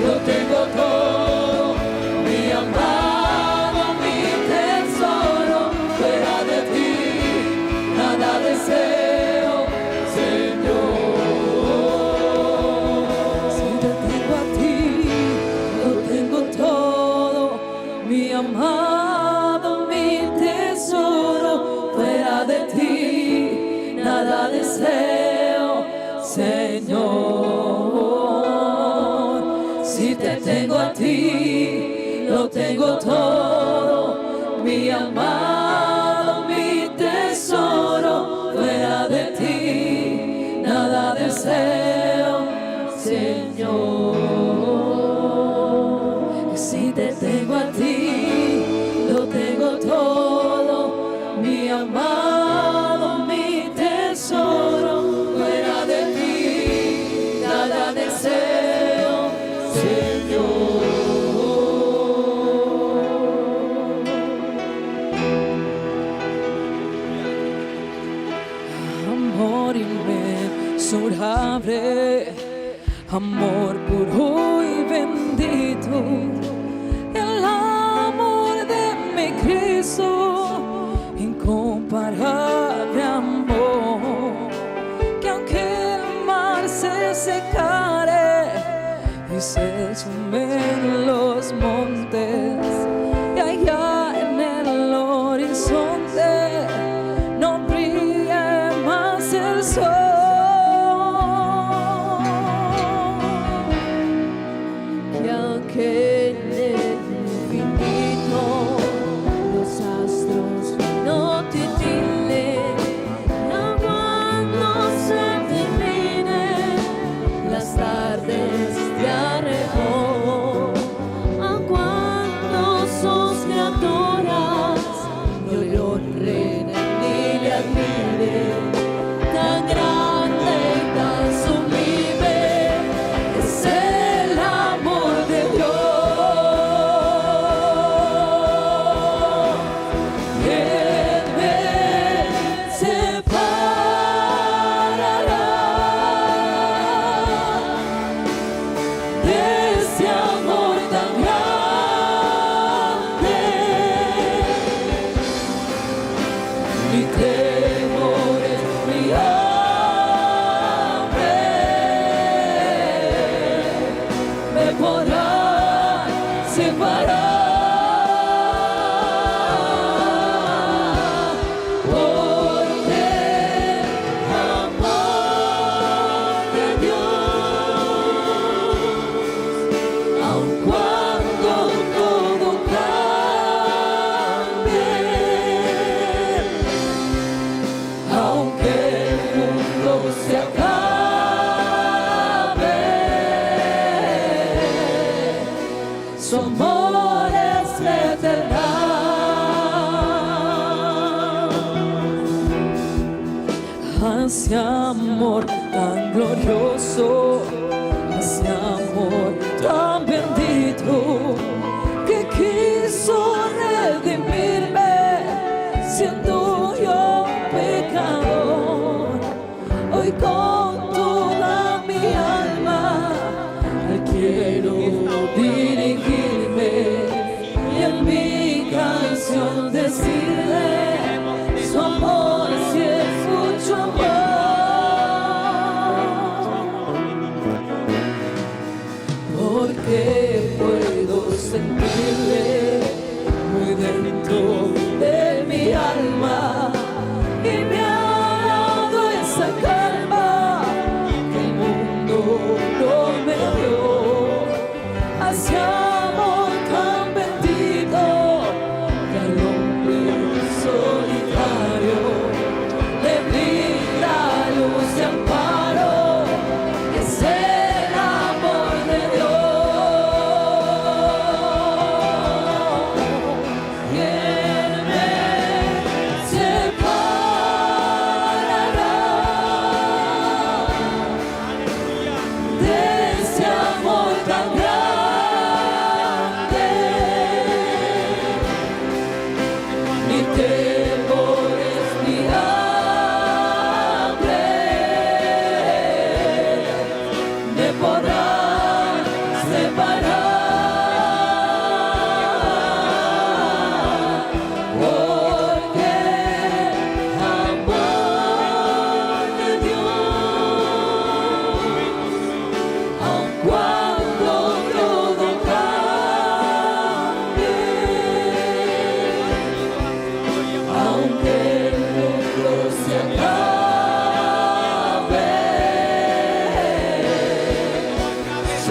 lo tengo todo, mi amado, mi tesoro, fuera de ti nada deseo, Señor. Si te tengo a ti, lo tengo todo, mi amado, mi tesoro, fuera de ti nada deseo, Señor. Si te tengo a ti, lo tengo todo, mi amado, mi tesoro, fuera de ti nada deseo, Señor. Si te tengo a ti, lo tengo todo, mi amado, mi tesoro, fuera de ti nada deseo, Señor. Amor inmensurable, amor puro y bendito, el amor de mi Cristo, incomparable amor, que aunque el mar se secare y se sumen los montes, y allá en el horizonte no brille más el sol, que aunque en el infinito los astros no titilen, cuando se terminen las tardes de arrebol, a cuando sus criaturas no le honren ni le admiren, tan grande y tan sublime es el amor de Dios. ¿Quién me separará de ese amor tan grande? Mi temor es mi hambre, me podrán separar, porque el amor de Dios, aun cuando todo cambie, aunque el mundo se acabe, su amor es eterno. Ese amor tan glorioso, ese amor tan bendito, que quiso redimirme siendo yo pecador. Hoy con toda mi alma quiero dirigirme y en mi canción decirle, su amor si es mucho amor, porque puedo sentirle muy dentro de mi alma, y me ha dado esa calma que el mundo no me dio. Hacia amor tan bendito que al hombre solitario le brinda luz y amparo, es el amor de Dios. Yeah.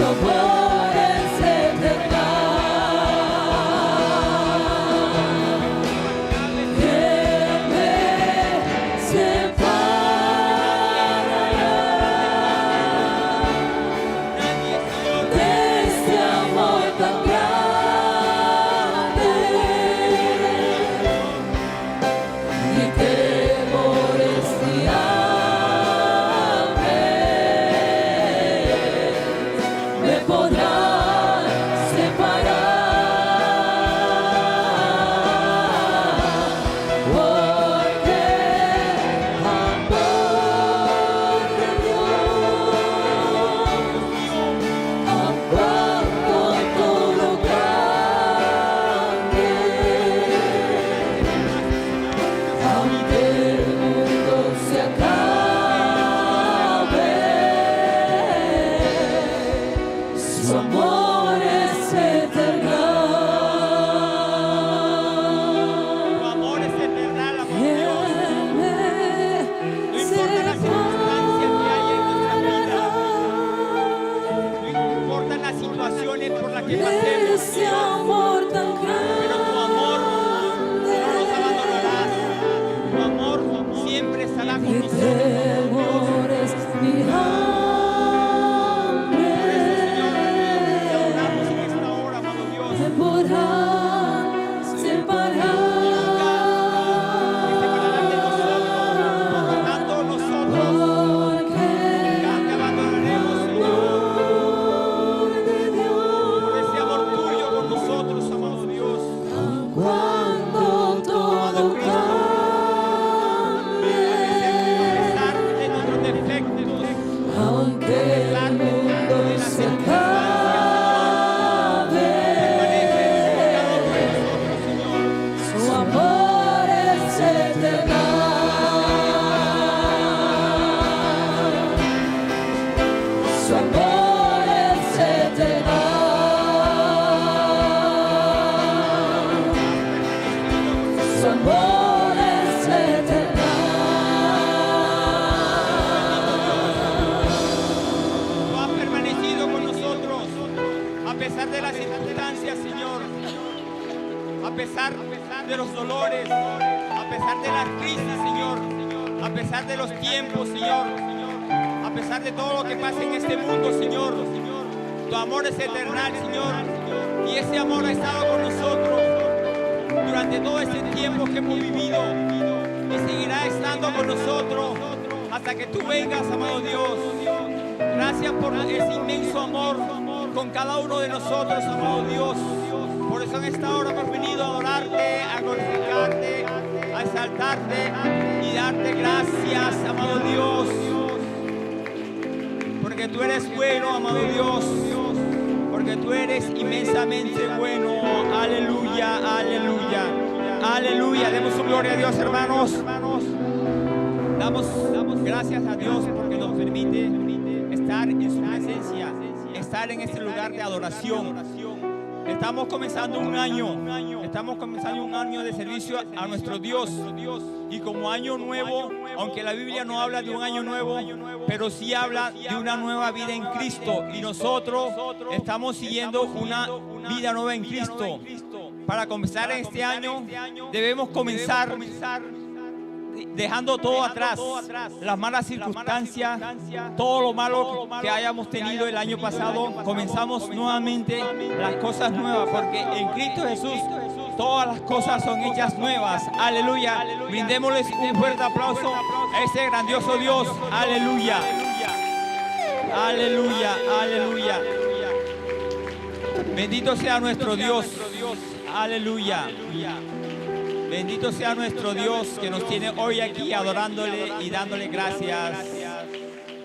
su amor es eterno. ¿Quién me separará de este amor tan grande? Ni temores ni hambre me podrán separar, porque amor de Dios, amando todo grande, aunque el mundo se acabe, su amor es eterno. Tu amor es eternal, amor de Dios. No importa las circunstancias que haya en nuestra vida, no importan las situaciones por las que pasemos, ese Señor, amor tan pero tu amor no nos grande, abandonarás. Tu amor siempre estará con ni nosotros, amor de Dios. temores ni hambre Por eso, Señor, te adoramos en esta hora, amado Dios. me podrán separar. Que separarás de nosotros. Por lo tanto, nosotros Porque ya te abandonaremos, Señor. amor de Dios, Por ese amor tuyo con nosotros, amado Dios. cuando todo cambie, A pesar de nuestros defectos, aunque el mundo se acabe, su amor es eterno. Su amor es eterno. Su amor es eterno. tú has permanecido con nosotros a pesar de las circunstancias, Señor, a pesar de los dolores, a pesar de las crisis, Señor, a pesar de los tiempos, Señor, a pesar de todo lo que pasa en este mundo, Señor. Tu amor es eternal, Señor, y ese amor ha estado con nosotros durante todo este tiempo que hemos vivido y seguirá estando con nosotros hasta que tú vengas, amado Dios. Gracias por ese inmenso amor con cada uno de nosotros, amado Dios. Por eso en esta hora hemos venido a adorarte, a glorificarte, a exaltarte y darte gracias, amado Dios. Porque tú eres bueno, amado Dios. Porque tú eres inmensamente bueno. Aleluya, aleluya, aleluya. Demos su gloria a Dios, hermanos. Damos gracias a Dios porque nos permite estar en su presencia, estar en este lugar de adoración. Estamos comenzando un año de servicio a nuestro Dios. Y como año nuevo, aunque la Biblia no habla de un año nuevo, pero sí habla de una nueva vida en Cristo. Y nosotros estamos siguiendo una vida nueva en Cristo. Para comenzar este año, debemos comenzar dejando todo atrás, las malas circunstancias, todo lo malo que hayamos tenido el año pasado. Comenzamos nuevamente las cosas nuevas, porque en Cristo Jesús todas las cosas son hechas nuevas. Aleluya. Brindémosles un fuerte aplauso a ese grandioso Dios. Aleluya. Aleluya, aleluya. Bendito sea nuestro Dios. Aleluya. Bendito sea nuestro Dios que nos tiene hoy aquí adorándole y dándole gracias.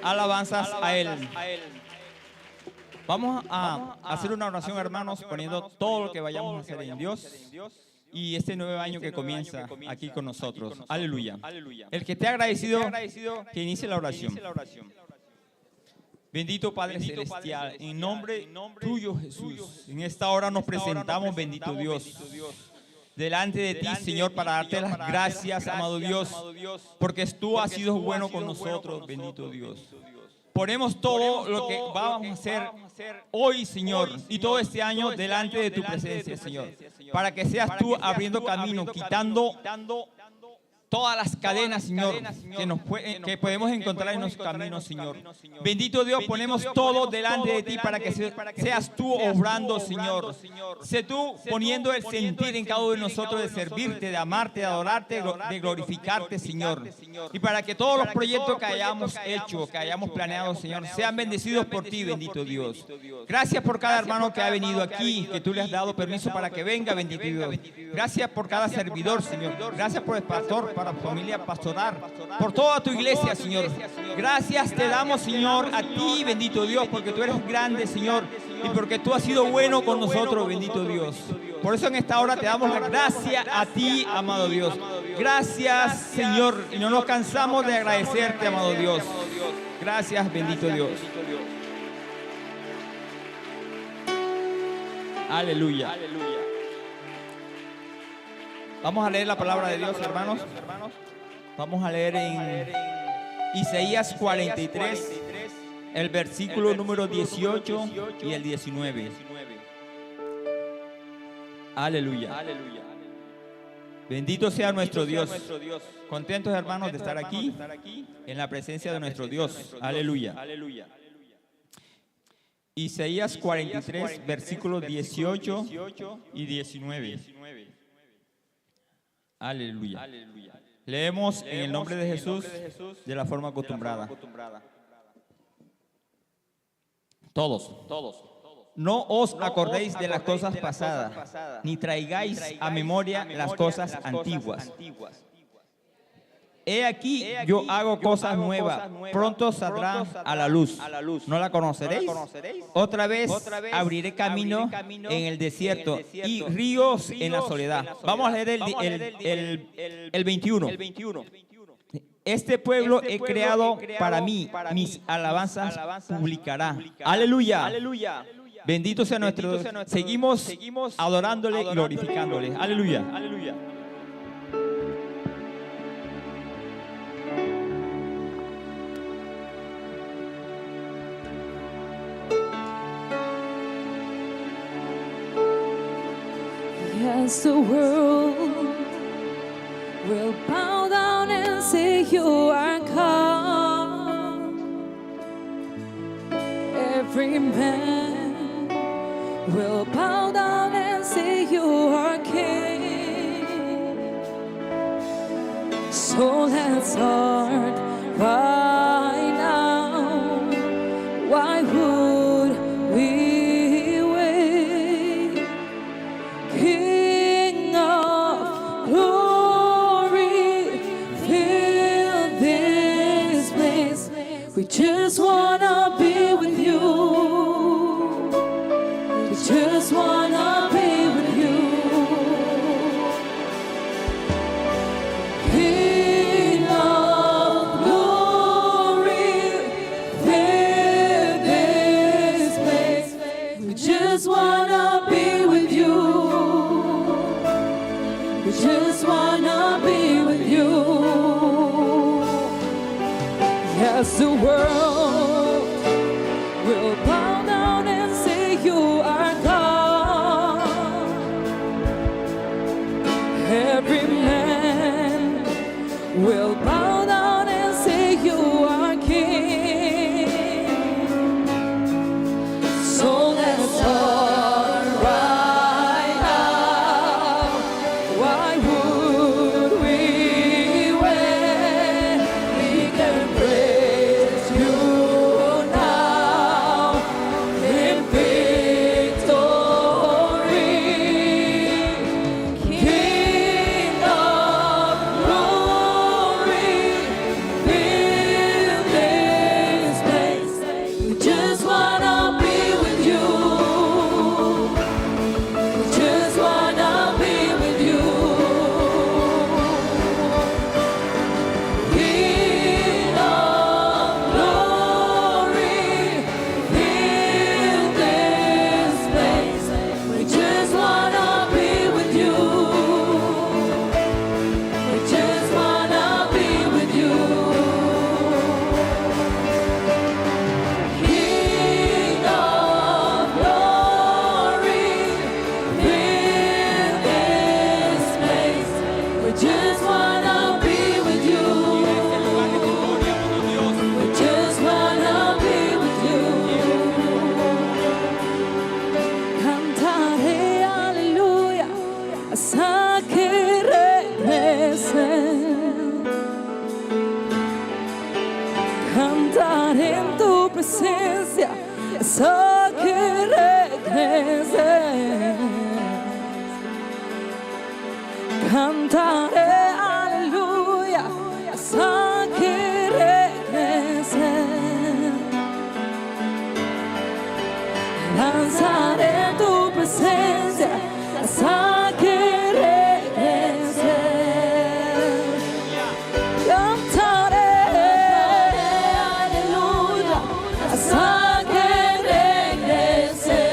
Alabanzas a Él. Vamos a hacer una oración, hermanos, poniendo todo lo que vayamos a hacer en Dios y este nuevo año que comienza aquí con nosotros. Aleluya. El que esté agradecido, que inicie la oración. Bendito Padre Celestial, en nombre tuyo, Jesús, en esta hora nos presentamos, bendito Dios, delante de ti, Señor, para darte las gracias, amado Dios, porque tú has sido bueno con nosotros, bendito Dios. Ponemos todo lo que vamos a hacer hoy, Señor, y todo este año delante de tu presencia, Señor, para que seas tú abriendo camino, quitando todas las cadenas, Señor, que podemos encontrar en los caminos, Señor. Bendito Dios, ponemos todo delante de ti para que seas tú obrando, Señor. Sé tú poniendo el sentir en cada uno de nosotros de servirte, de amarte, de adorarte, de glorificarte, Señor. Y para que todos los proyectos que hayamos hecho, que hayamos planeado, Señor, sean bendecidos por ti, bendito Dios. Gracias por cada hermano que ha venido aquí, que tú le has dado permiso para que venga, bendito Dios. Gracias por cada servidor, Señor. Gracias por el pastor, para la familia pastoral, por toda tu iglesia, Señor. Gracias te damos, Señor, a ti, bendito Dios, porque tú eres grande, Señor, y porque tú has sido bueno con nosotros, bendito Dios. Por eso en esta hora te damos la gracia a ti, amado Dios. Gracias, Señor, y no nos cansamos de agradecerte, amado Dios. Gracias, bendito Dios. Aleluya. Vamos a leer la palabra de Dios, hermanos. Vamos a leer en Isaías 43, el versículo número 18 y el 19. Aleluya. Bendito sea nuestro Dios. Contentos, hermanos, de estar aquí en la presencia de nuestro Dios. Aleluya. Isaías 43, versículos 18 y 19. Aleluya. Leemos en el nombre de Jesús de la forma acostumbrada. Todos. No os acordéis de las cosas pasadas, ni traigáis a memoria las cosas antiguas. He aquí, yo hago cosas nuevas, pronto saldrán a la luz. ¿No la conoceréis? Otra vez abriré camino en el desierto y ríos en la soledad. Vamos a leer el 21. Este pueblo he creado para mí, mis alabanzas publicará. Aleluya. Bendito sea nuestro Dios. Seguimos adorándole y glorificándole. Aleluya. Yes, the world will bow down and say you are God. Every man will bow down and say you are King. So let's start right now. Why would we wait? King of glory, fill this place. We just wanna be with you. We just wanna be with you. King of glory, fill this place. We just wanna be with you. We just wanna be with you. Yes, the world will bow down and say you are God. Every man will bow down and say you are King. So let's start right now. Why would we wait? We can praise you cantaré aleluya hasta que regrese. Danzaré en tu presencia hasta que regrese. Cantaré aleluya hasta que regrese.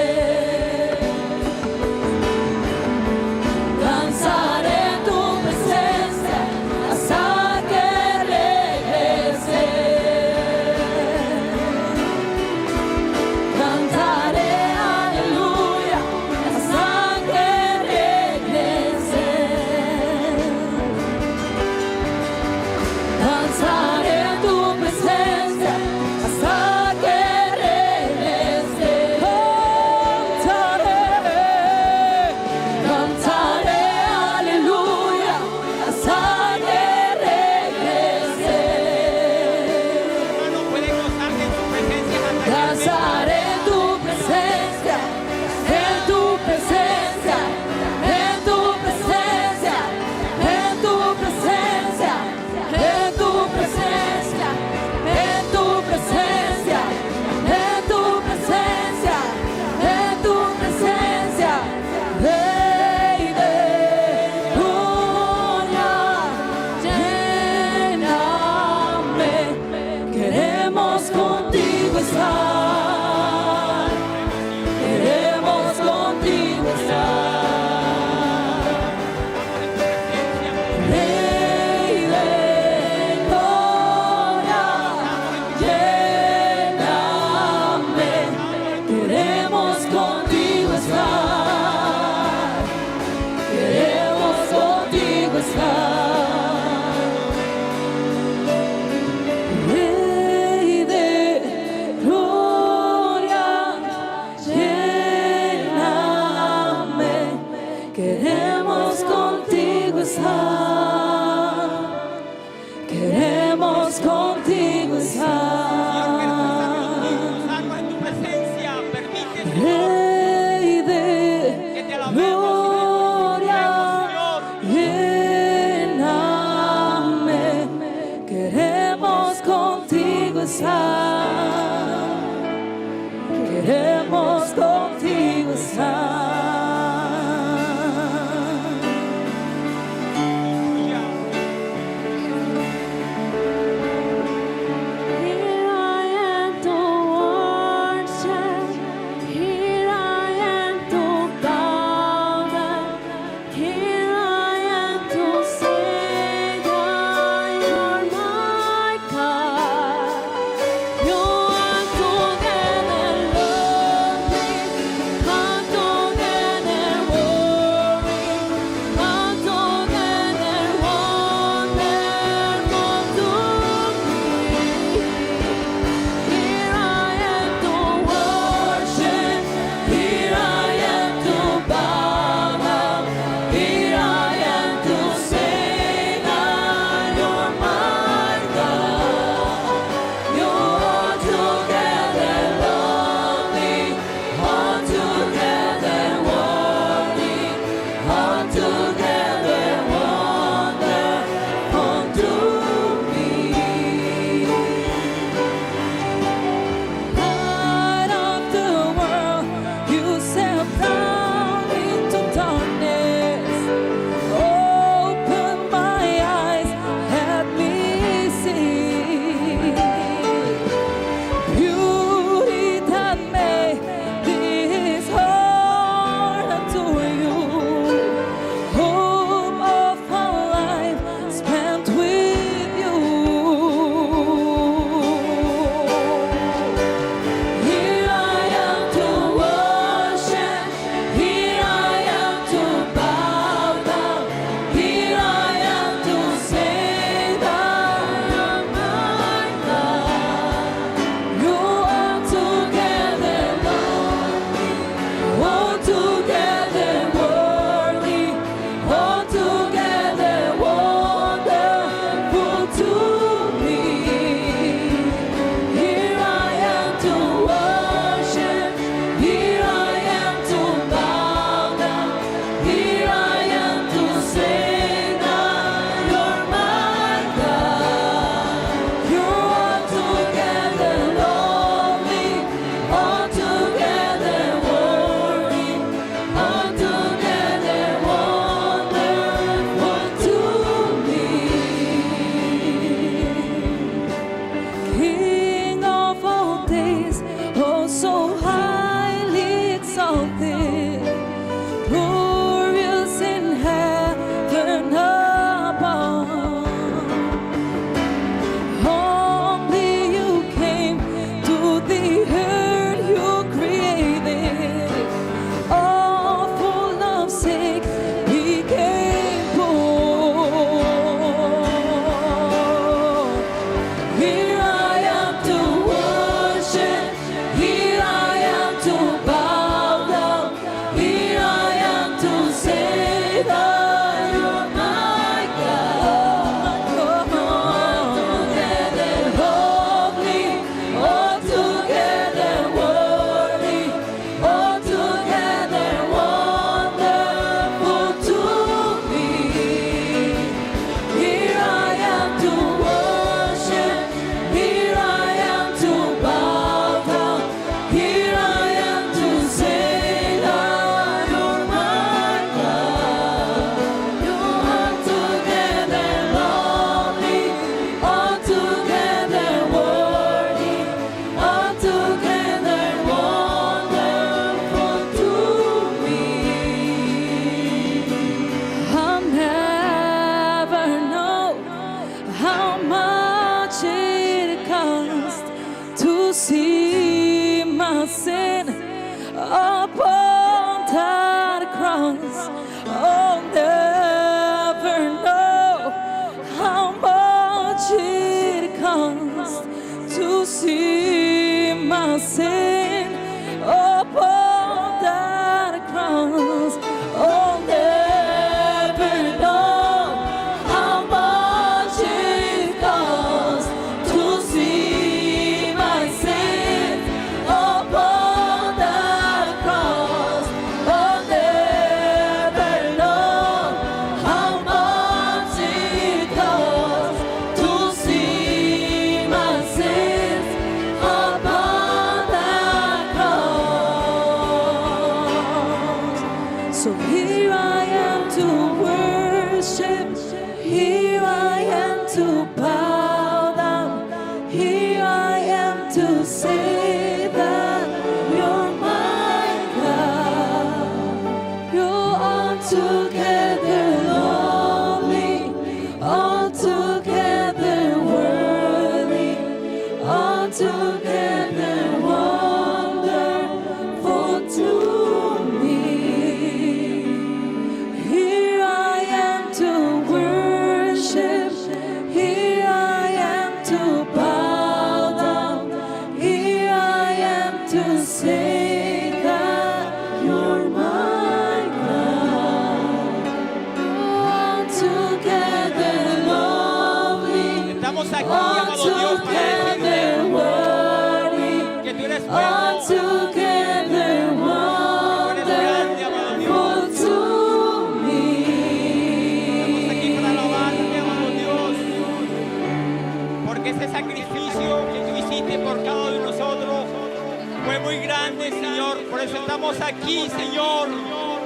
Danzaré en tu presencia hasta que regrese. Cantaré aleluya hasta que regrese. that cross. I'll never know how much it costs to see my sin upon that cross. I'll never know how much it costs to see my sin upon that cross. I'll never know how much it costs to see my sins upon that cross. So here I am to worship, here I am to bow down, here I am to say that you're my God. You're altogether lovely, altogether worthy, altogether wonderful to me. Here I am to worship, here I am to bow down, here I am to say that you're my God. Altogether lovely, Estamos aquí, amado Dios, para decirte altogether worthy, que tú eres bueno. altogether wonderful to me. Estamos aquí para alabarte, amado Dios, porque ese sacrificio que tú hiciste por cada uno de nosotros fue muy grande, Señor. Por eso estamos aquí, Señor,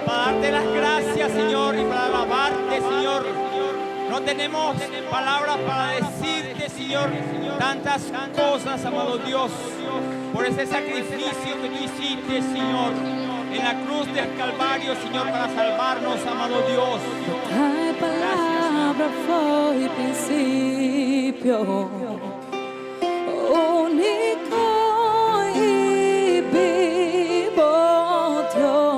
para darte las gracias, Señor, y para alabarte, Señor. No tenemos palabras para decirte, Señor, tantas cosas, amado Dios, por ese sacrificio que tú hiciste, Señor, en la cruz del Calvario, Señor, para salvarnos, amado Dios. Hay palabra fue principio, único y vivo Dios.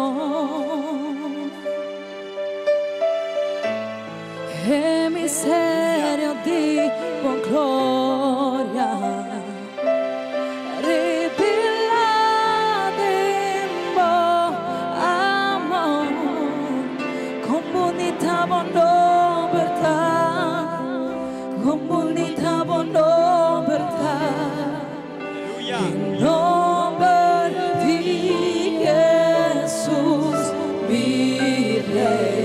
En miseria di con gloria, rivelate in amor, comunità bonobertà, comunità bonobertà, Aleluya. nombre de Jesús, mi Rey.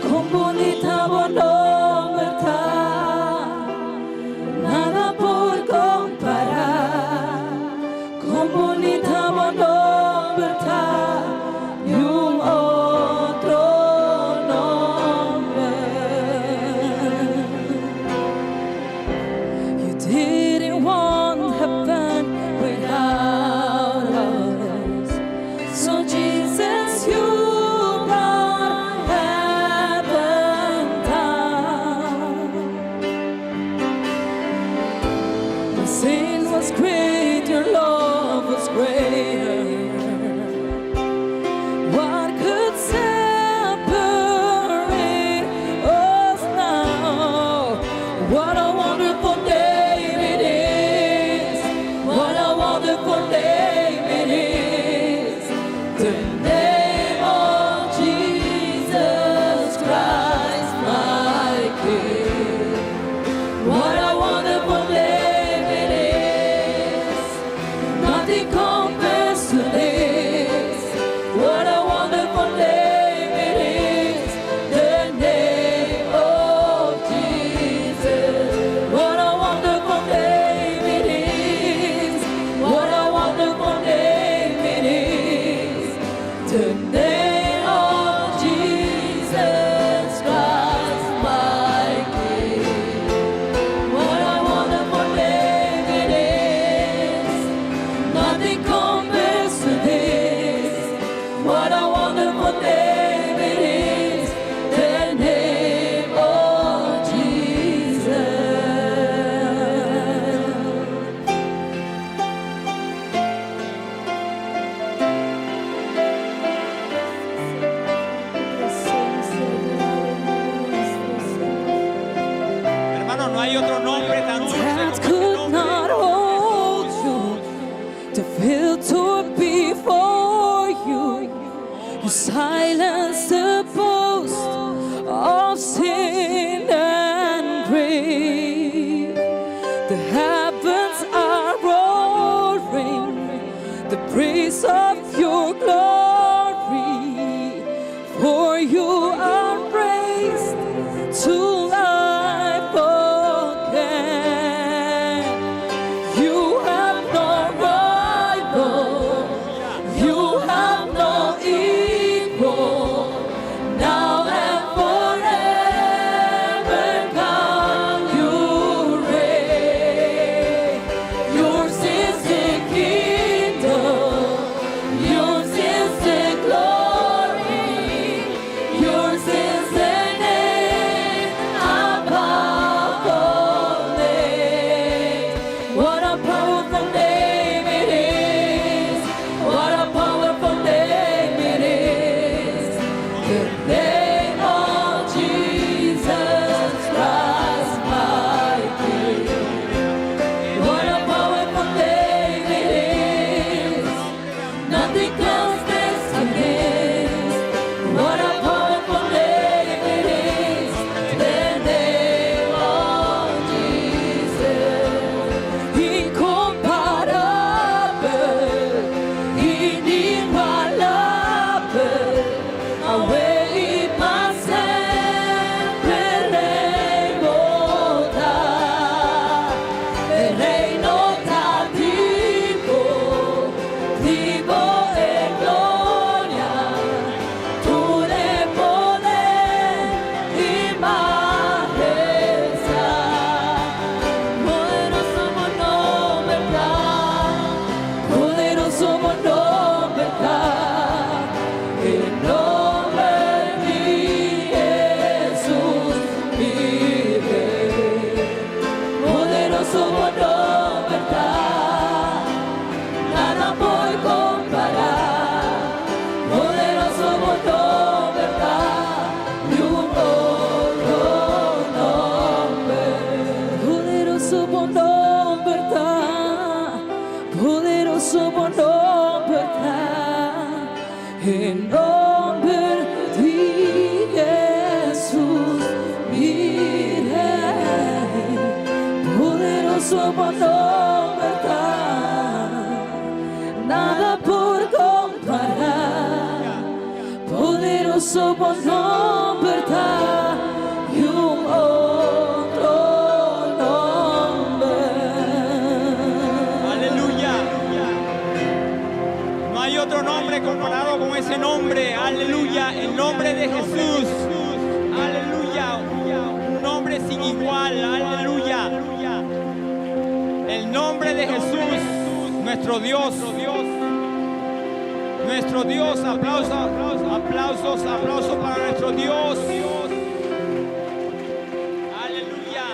Comunità bonobertà, nada por comparar. Comunità bonobertà, y un otro nombre. You didn't want heaven without us, so Jesus, you brought heaven down. My sin was great, your love was greater. What could separate us now? What a wonderful name it is. What a wonderful name it is. The name of Jesus Christ, my King. What a wonderful name it is. Nothing compares to this. What a wonderful name it is. The name of Jesus. What a wonderful name it is. What a wonderful name it is. silence the boast of sin and grief. The heavens are roaring the praise of your glory, for you are raised to life again. You have no rival, you have no equal, now and forever God you reign. Yours is the kingdom, yours is the glory, yours is the name above all names. What a powerful name it is, what a powerful name it is, the name of Jesus Christ my King. What a powerful name it is, nothing comes next to this. What a powerful name it is, the name of Jesus. Incomparable, inigualable, away más sempre remotar. El reino está vivo, vivo en gloria, tú de poder y majestad. Poderoso nombre, poderoso nombre, el nombre de Jesús vive. Poderoso nombre, nada por comparar. Poderoso nombre, y un otro nombre. Poderoso nombre, poderoso nombre, el nombre de Jesús mi Rey. Poderoso nombre, nada por comparar. Poderoso nombre, y un otro nombre. Aleluya. No hay otro nombre comparado con ese nombre. Aleluya. El nombre de Jesús. Aleluya. Un nombre sin igual. Aleluya. El nombre de Jesús. Nuestro Dios. Nuestro Dios. Aplausos. Aplausos. Aplausos para nuestro Dios. Aleluya.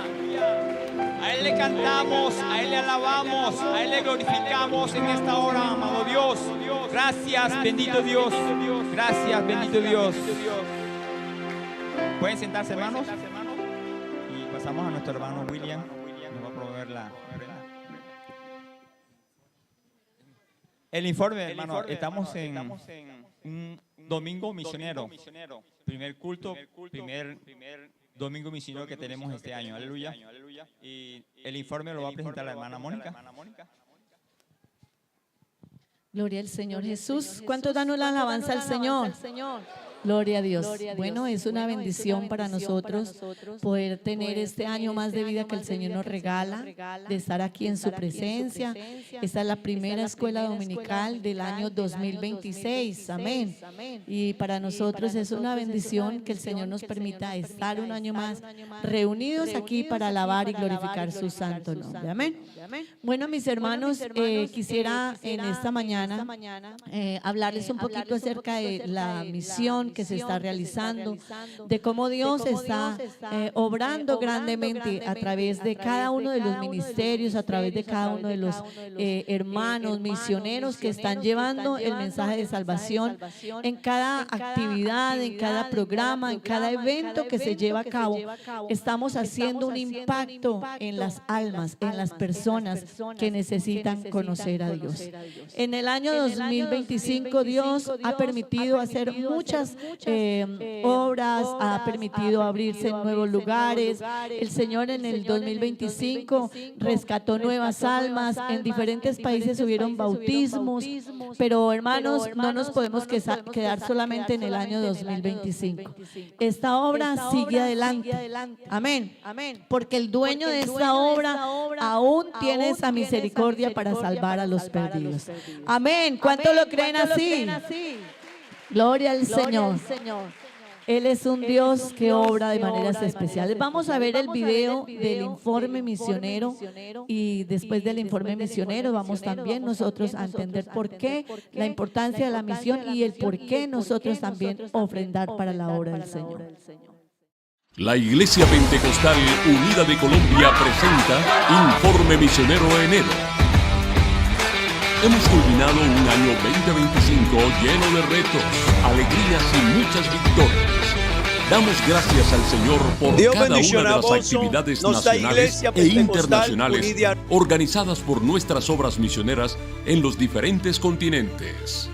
A Él le cantamos, a Él le alabamos, a Él le glorificamos en esta hora, amado Dios. Gracias, bendito Dios. Gracias, bendito Dios. ¿Pueden sentarse, hermanos? Y pasamos a nuestro hermano William. Nos va a proveer el informe, hermano. Estamos en un domingo misionero. Primer culto, primer domingo misionero que tenemos este año. Aleluya. Y el informe lo va a presentar la hermana Mónica. Gloria al Señor Jesús. ¿Cuántos dan una alabanza al Señor? Gloria a Dios. Bueno, es una bendición para nosotros poder tener este año más de vida que el Señor nos regala, de estar aquí en su presencia. Esta es la primera escuela dominical del año 2026. Amén. Y para nosotros es una bendición que el Señor nos permita estar un año más reunidos aquí para alabar y glorificar su santo nombre. Amén. Bueno, mis hermanos, quisiera en esta mañana hablarles un poquito acerca de la misión bendición que se está realizando, de cómo Dios está obrando grandemente a través de cada uno de los ministerios, a través de cada uno de los hermanos misioneros que están llevando el mensaje de salvación en cada actividad, en cada programa, en cada evento que se lleva a cabo. Estamos haciendo un impacto en las almas, en las personas que necesitan conocer a Dios. En el año 2025 Dios ha permitido hacer muchas obras, ha permitido abrirse en nuevos lugares. El Señor en el 2025 rescató nuevas almas, en diferentes países hubieron bautismos, pero hermanos, no nos podemos quedar solamente en el año 2025. Esta obra sigue adelante. Amén. Porque el dueño de esta obra aún tiene esa misericordia para salvar a los perdidos. Amén. ¿Cuánto lo creen así? Gloria al Señor. Él es un Dios que obra de maneras especiales. Vamos a ver el video del informe misionero y después del informe misionero vamos también nosotros a entender por qué la importancia de la misión y el por qué nosotros también ofrendar para la obra del Señor. La Iglesia Pentecostal Unida de Colombia presenta Informe Misionero Enero. Hemos culminado un año 2025 lleno de retos, alegrías y muchas victorias. Damos gracias al Señor por cada una de las actividades nacionales e internacionales organizadas por nuestras obras misioneras en los diferentes continentes.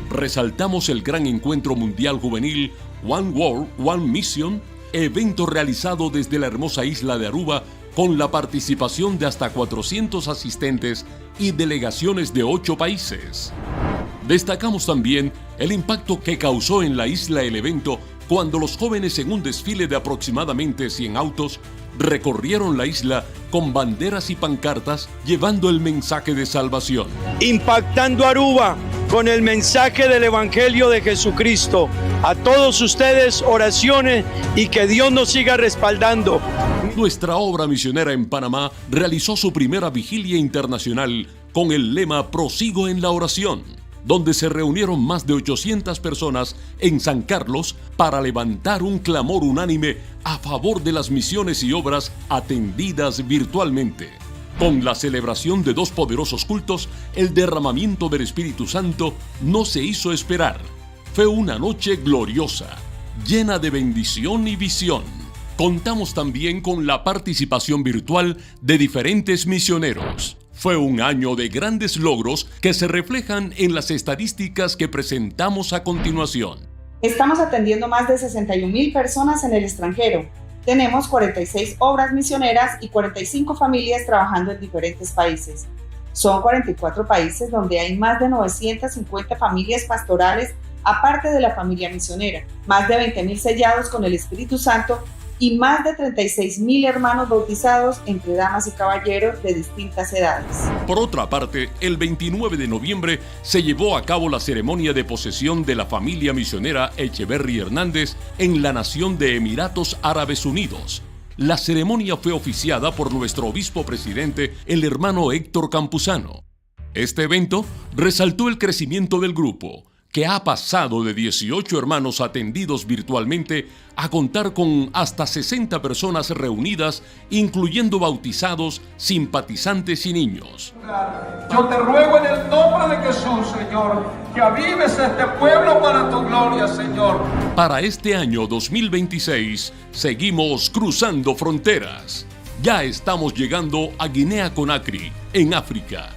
Resaltamos el gran encuentro mundial juvenil One World, One Mission, evento realizado desde la hermosa isla de Aruba con la participación de hasta 400 asistentes y delegaciones de 8 países. Destacamos también el impacto que causó en la isla el evento cuando los jóvenes en un desfile de aproximadamente 100 autos recorrieron la isla con banderas y pancartas llevando el mensaje de salvación. Impactando Aruba con el mensaje del Evangelio de Jesucristo. A todos ustedes oraciones y que Dios nos siga respaldando. Nuestra obra misionera en Panamá realizó su primera vigilia internacional con el lema Prosigo en la oración, donde se reunieron más de 800 personas en San Carlos para levantar un clamor unánime a favor de las misiones y obras atendidas virtualmente. Con la celebración de 2 poderosos cultos, el derramamiento del Espíritu Santo no se hizo esperar. Fue una noche gloriosa, llena de bendición y visión. Contamos también con la participación virtual de diferentes misioneros. Fue un año de grandes logros que se reflejan en las estadísticas que presentamos a continuación. Estamos atendiendo más de 61,000 personas en el extranjero. Tenemos 46 obras misioneras y 45 familias trabajando en diferentes países. Son 44 países donde hay más de 950 familias pastorales, aparte de la familia misionera, más de 20,000 sellados con el Espíritu Santo y más de 36,000 hermanos bautizados entre damas y caballeros de distintas edades. Por otra parte, el 29 de noviembre se llevó a cabo la ceremonia de posesión de la familia misionera Echeverry Hernández en la nación de Emiratos Árabes Unidos. La ceremonia fue oficiada por nuestro obispo presidente, el hermano Héctor Campuzano. Este evento resaltó el crecimiento del grupo, que ha pasado de 18 hermanos atendidos virtualmente a contar con hasta 60 personas reunidas, incluyendo bautizados, simpatizantes y niños. Yo te ruego en el nombre de Jesús, Señor, que avives a este pueblo para tu gloria, Señor. Para este año 2026, seguimos cruzando fronteras. Ya estamos llegando a Guinea-Conakry, en África.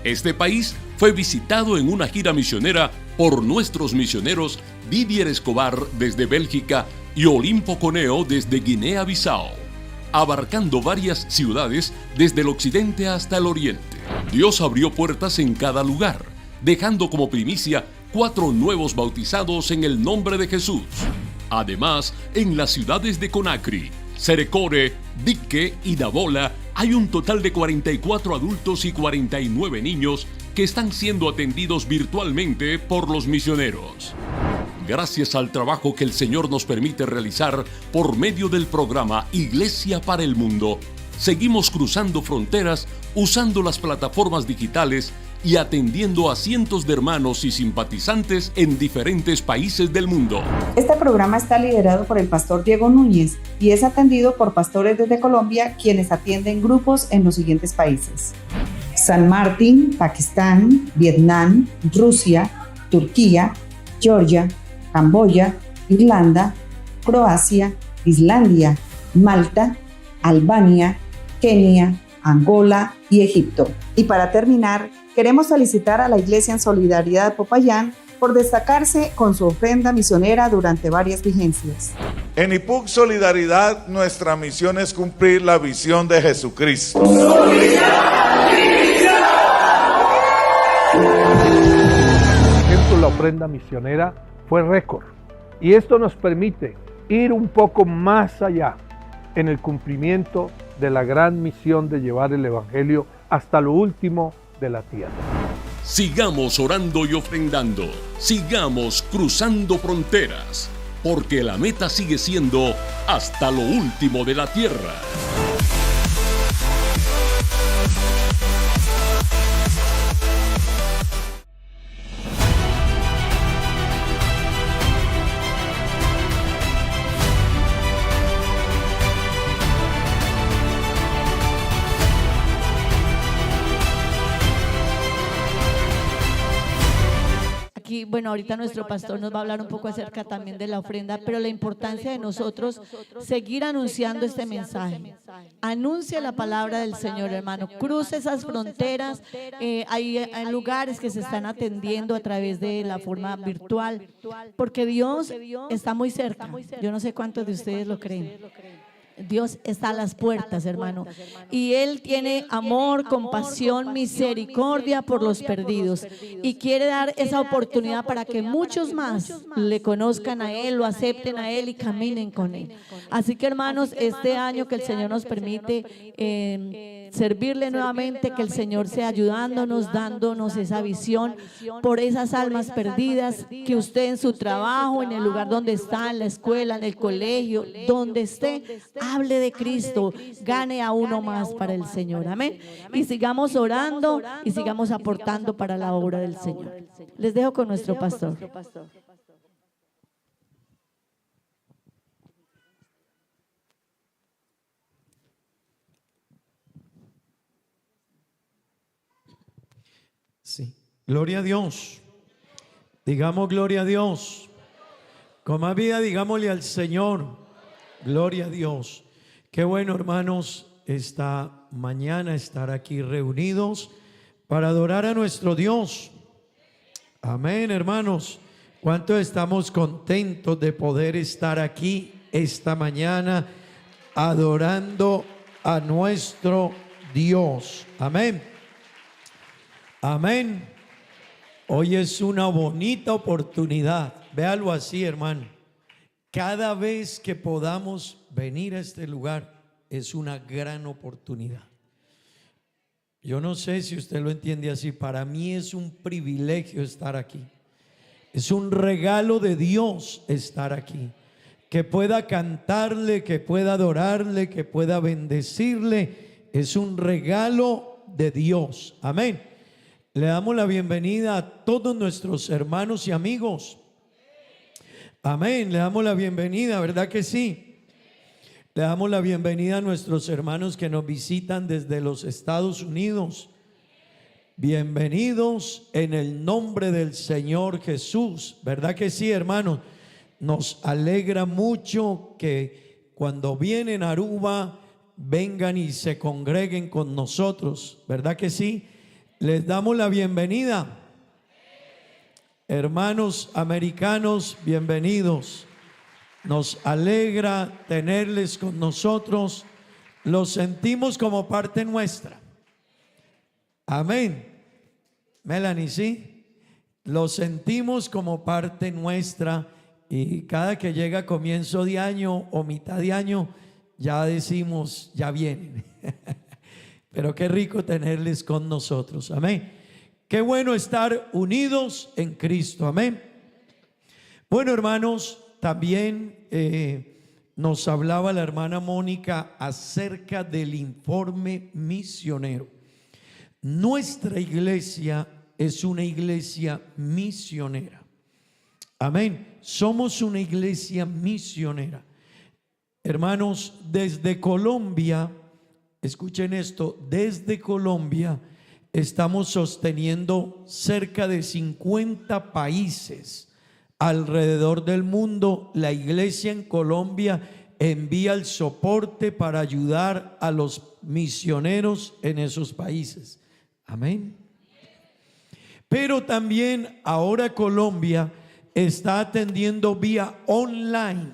Este país fue visitado en una gira misionera por nuestros misioneros Didier Escobar desde Bélgica y Olimpo Coneo desde Guinea-Bissau, abarcando varias ciudades desde el occidente hasta el oriente. Dios abrió puertas en cada lugar, dejando como primicia 4 nuevos bautizados en el nombre de Jesús. Además, en las ciudades de Conakry, Serekore, Dikke y Dabola hay un total de 44 adultos y 49 niños que están siendo atendidos virtualmente por los misioneros. Gracias al trabajo que el Señor nos permite realizar por medio del programa Iglesia para el Mundo, seguimos cruzando fronteras usando las plataformas digitales y atendiendo a cientos de hermanos y simpatizantes en diferentes países del mundo. Este programa está liderado por el pastor Diego Núñez y es atendido por pastores desde Colombia, quienes atienden grupos en los siguientes países: San Martín, Pakistán, Vietnam, Rusia, Turquía, Georgia, Camboya, Irlanda, Croacia, Islandia, Malta, Albania, Kenia, Angola y Egipto. Y para terminar, queremos felicitar a la Iglesia en Solidaridad Popayán por destacarse con su ofrenda misionera durante varias vigencias. En IPUC Solidaridad, nuestra misión es cumplir la visión de Jesucristo. La ofrenda misionera fue récord, y esto nos permite ir un poco más allá en el cumplimiento de la gran misión de llevar el Evangelio hasta lo último de la tierra. Sigamos orando y ofrendando, sigamos cruzando fronteras, porque la meta sigue siendo hasta lo último de la tierra. Bueno, ahorita nuestro pastor nos va a hablar un poco acerca también de la ofrenda, pero la importancia de nosotros seguir anunciando este mensaje. Anuncia la palabra del Señor, hermano. Cruce esas fronteras. Hay lugares que se están atendiendo a través de la forma virtual, porque Dios está muy cerca. Yo no sé cuántos de ustedes lo creen. Dios está a las puertas, hermano, y Él tiene amor, compasión, misericordia por los perdidos y quiere dar esa oportunidad para que muchos más le conozcan a Él, lo acepten a Él y caminen con Él. Así que, hermanos, este año que el Señor nos permite servirle nuevamente, que el Señor sea ayudándonos, dándonos esa visión por esas almas perdidas, que usted en su trabajo, en el lugar donde está, en la escuela, en el colegio, donde esté, hable de Cristo, gane a uno más para el Señor. Amén. Y sigamos orando y sigamos aportando para la obra del Señor. Les dejo con nuestro pastor. Sí. Gloria a Dios. Digamos gloria a Dios. Con más vida digámosle al Señor, gloria a Dios. Qué bueno, hermanos, esta mañana estar aquí reunidos para adorar a nuestro Dios. Amén, hermanos. ¿Cuántos estamos contentos de poder estar aquí esta mañana adorando a nuestro Dios? Amén. Amén. Hoy es una bonita oportunidad. Véalo así, hermano. Cada vez que podamos venir a este lugar es una gran oportunidad. Yo no sé si usted lo entiende así. Para mí es un privilegio estar aquí. Es un regalo de Dios estar aquí. Que pueda cantarle, que pueda adorarle, que pueda bendecirle. Es un regalo de Dios. Amén. Le damos la bienvenida a todos nuestros hermanos y amigos. Amén. Le damos la bienvenida, ¿verdad que sí? Le damos la bienvenida a nuestros hermanos que nos visitan desde los Estados Unidos. Bienvenidos en el nombre del Señor Jesús. ¿Verdad que sí, hermanos? Nos alegra mucho que cuando vienen a Aruba vengan y se congreguen con nosotros. ¿Verdad que sí? Les damos la bienvenida. Hermanos americanos, bienvenidos. Nos alegra tenerles con nosotros. Los sentimos como parte nuestra. Amén. Melanie, ¿sí? Los sentimos como parte nuestra. Y cada que llega comienzo de año o mitad de año, ya decimos, ya vienen. Pero qué rico tenerles con nosotros. Amén. Qué bueno estar unidos en Cristo. Amén. Bueno, hermanos, también nos hablaba la hermana Mónica acerca del informe misionero. nuestra iglesia es una iglesia misionera. Amén. Somos una iglesia misionera. Hermanos, desde Colombia, escuchen esto, desde Colombia estamos sosteniendo cerca de 50 países alrededor del mundo. La iglesia en Colombia envía el soporte para ayudar a los misioneros en esos países. Amén. Pero también ahora Colombia está atendiendo vía online.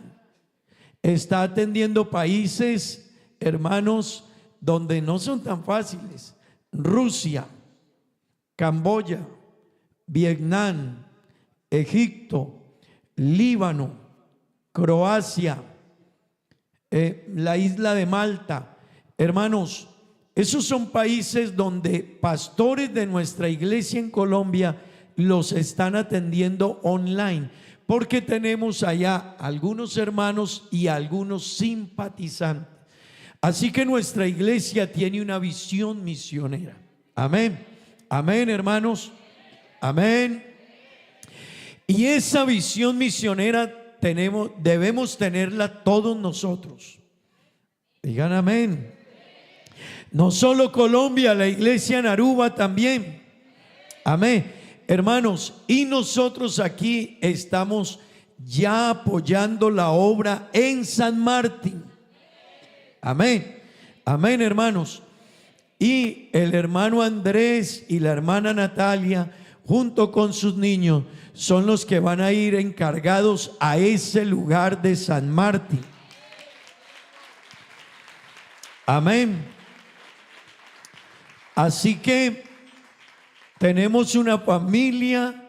Está atendiendo países, hermanos, donde no son tan fáciles. Rusia, Camboya, Vietnam, Egipto, Líbano, Croacia, la isla de Malta. Hermanos, esos son países donde pastores de nuestra iglesia en Colombia los están atendiendo online, porque tenemos allá algunos hermanos y algunos simpatizantes. Así que nuestra iglesia tiene una visión misionera. Amén. Amén, hermanos. Amén. Y esa visión misionera debemos tenerla todos nosotros. Digan amén. No solo Colombia, la iglesia en Aruba también. Amén. Hermanos, y nosotros aquí estamos ya apoyando la obra en San Martín. Amén. Amén, hermanos. Y el hermano Andrés y la hermana Natalia, junto con sus niños, son los que van a ir encargados a ese lugar de San Martín. Amén. Así que tenemos una familia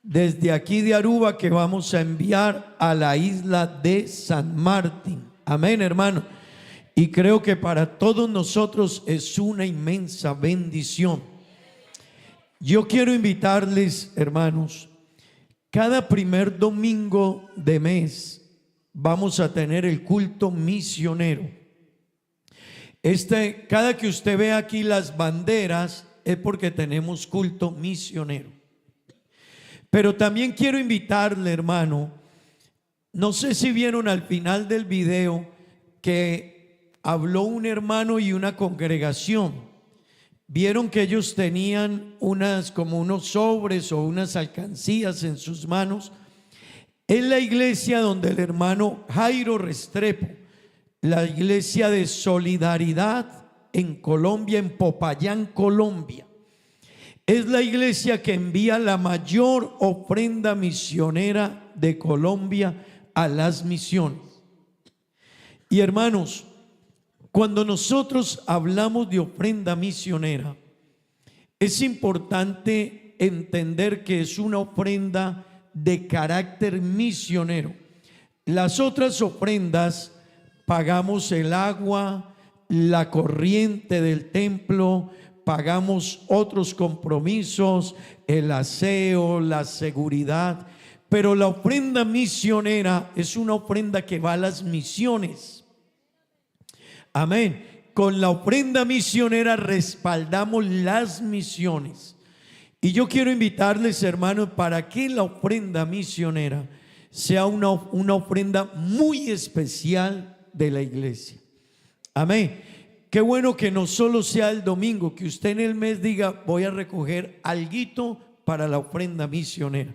desde aquí de Aruba que vamos a enviar a la isla de San Martín. Amén, hermano. Y creo que para todos nosotros es una inmensa bendición. Yo quiero invitarles, hermanos, cada primer domingo de mes vamos a tener el culto misionero. Cada que usted ve aquí las banderas es porque tenemos culto misionero. Pero también quiero invitarle, hermano, no sé si vieron al final del video que habló un hermano y una congregación. Vieron que ellos tenían como unos sobres o unas alcancías en sus manos. Es la iglesia donde el hermano Jairo Restrepo, la iglesia de Solidaridad en Colombia, en Popayán, Colombia, es la iglesia que envía la mayor ofrenda misionera de Colombia a las misiones. Y hermanos, cuando nosotros hablamos de ofrenda misionera, es importante entender que es una ofrenda de carácter misionero. Las otras ofrendas pagamos el agua, la corriente del templo, pagamos otros compromisos, el aseo, la seguridad, pero la ofrenda misionera es una ofrenda que va a las misiones. Amén. Con la ofrenda misionera respaldamos las misiones. Y yo quiero invitarles, hermanos, para que la ofrenda misionera sea una ofrenda muy especial de la iglesia. Amén. Qué bueno que no solo sea el domingo, que usted en el mes diga: voy a recoger alguito para la ofrenda misionera.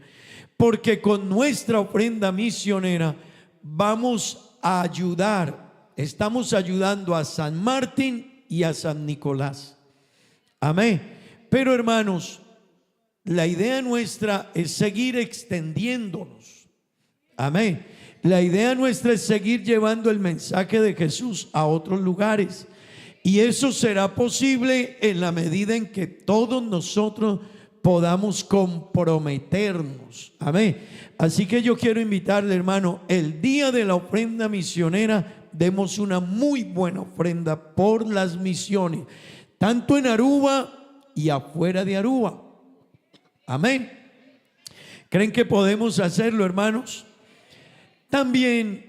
Porque con nuestra ofrenda misionera vamos a ayudar. Estamos ayudando a San Martín y a San Nicolás. Amén. Pero hermanos, la idea nuestra es seguir extendiéndonos. Amén. La idea nuestra es seguir llevando el mensaje de Jesús a otros lugares. Y eso será posible en la medida en que todos nosotros podamos comprometernos. Amén. Así que yo quiero invitarle, hermano, el día de la ofrenda misionera, demos una muy buena ofrenda por las misiones, tanto en Aruba y afuera de Aruba. Amén. ¿Creen que podemos hacerlo, hermanos? También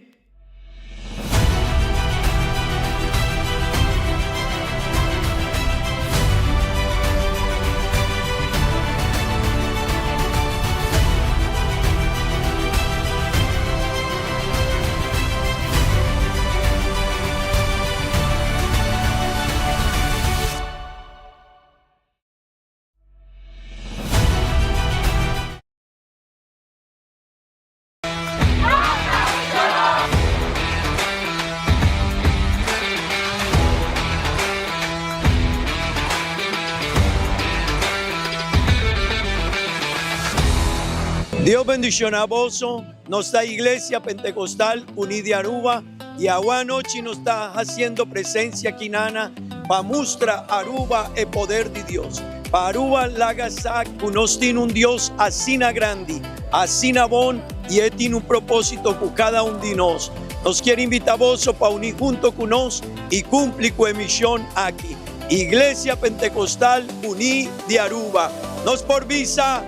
Dios bendicione a Bozo, nuestra iglesia pentecostal unida de Aruba, y agua noche nos está haciendo presencia aquí nana para mostrar Aruba el poder de Dios. Para Aruba lagasak nos tiene un Dios así grande, así bon, y él tiene un propósito con cada uno de nosotros. Nos quiere invitar a Bozo para unir junto con nosotros y cumplir con misión aquí. Iglesia Pentecostal Unida de Aruba. Nos por visa.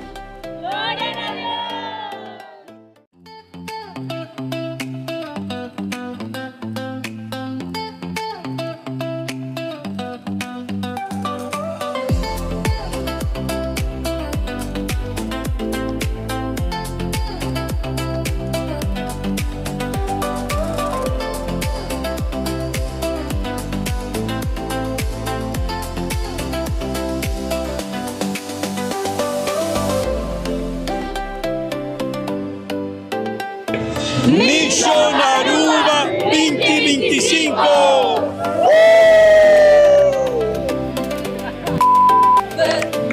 Mission Aruba 2025.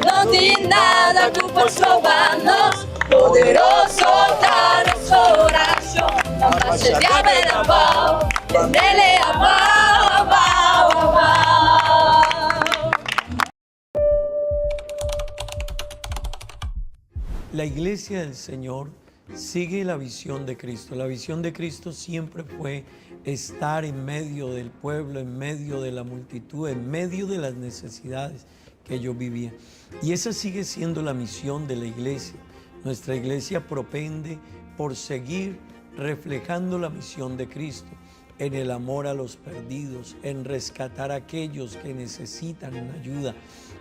No tiene nada tu por salvarnos, poderoso danos oración. La paz de haber amado, tenerle amado, amado, amado. La iglesia del Señor sigue la visión de Cristo. La visión de Cristo siempre fue estar en medio del pueblo, en medio de la multitud, en medio de las necesidades que ellos vivían. Y esa sigue siendo la misión de la iglesia. Nuestra iglesia propende por seguir reflejando la misión de Cristo en el amor a los perdidos, en rescatar a aquellos que necesitan una ayuda,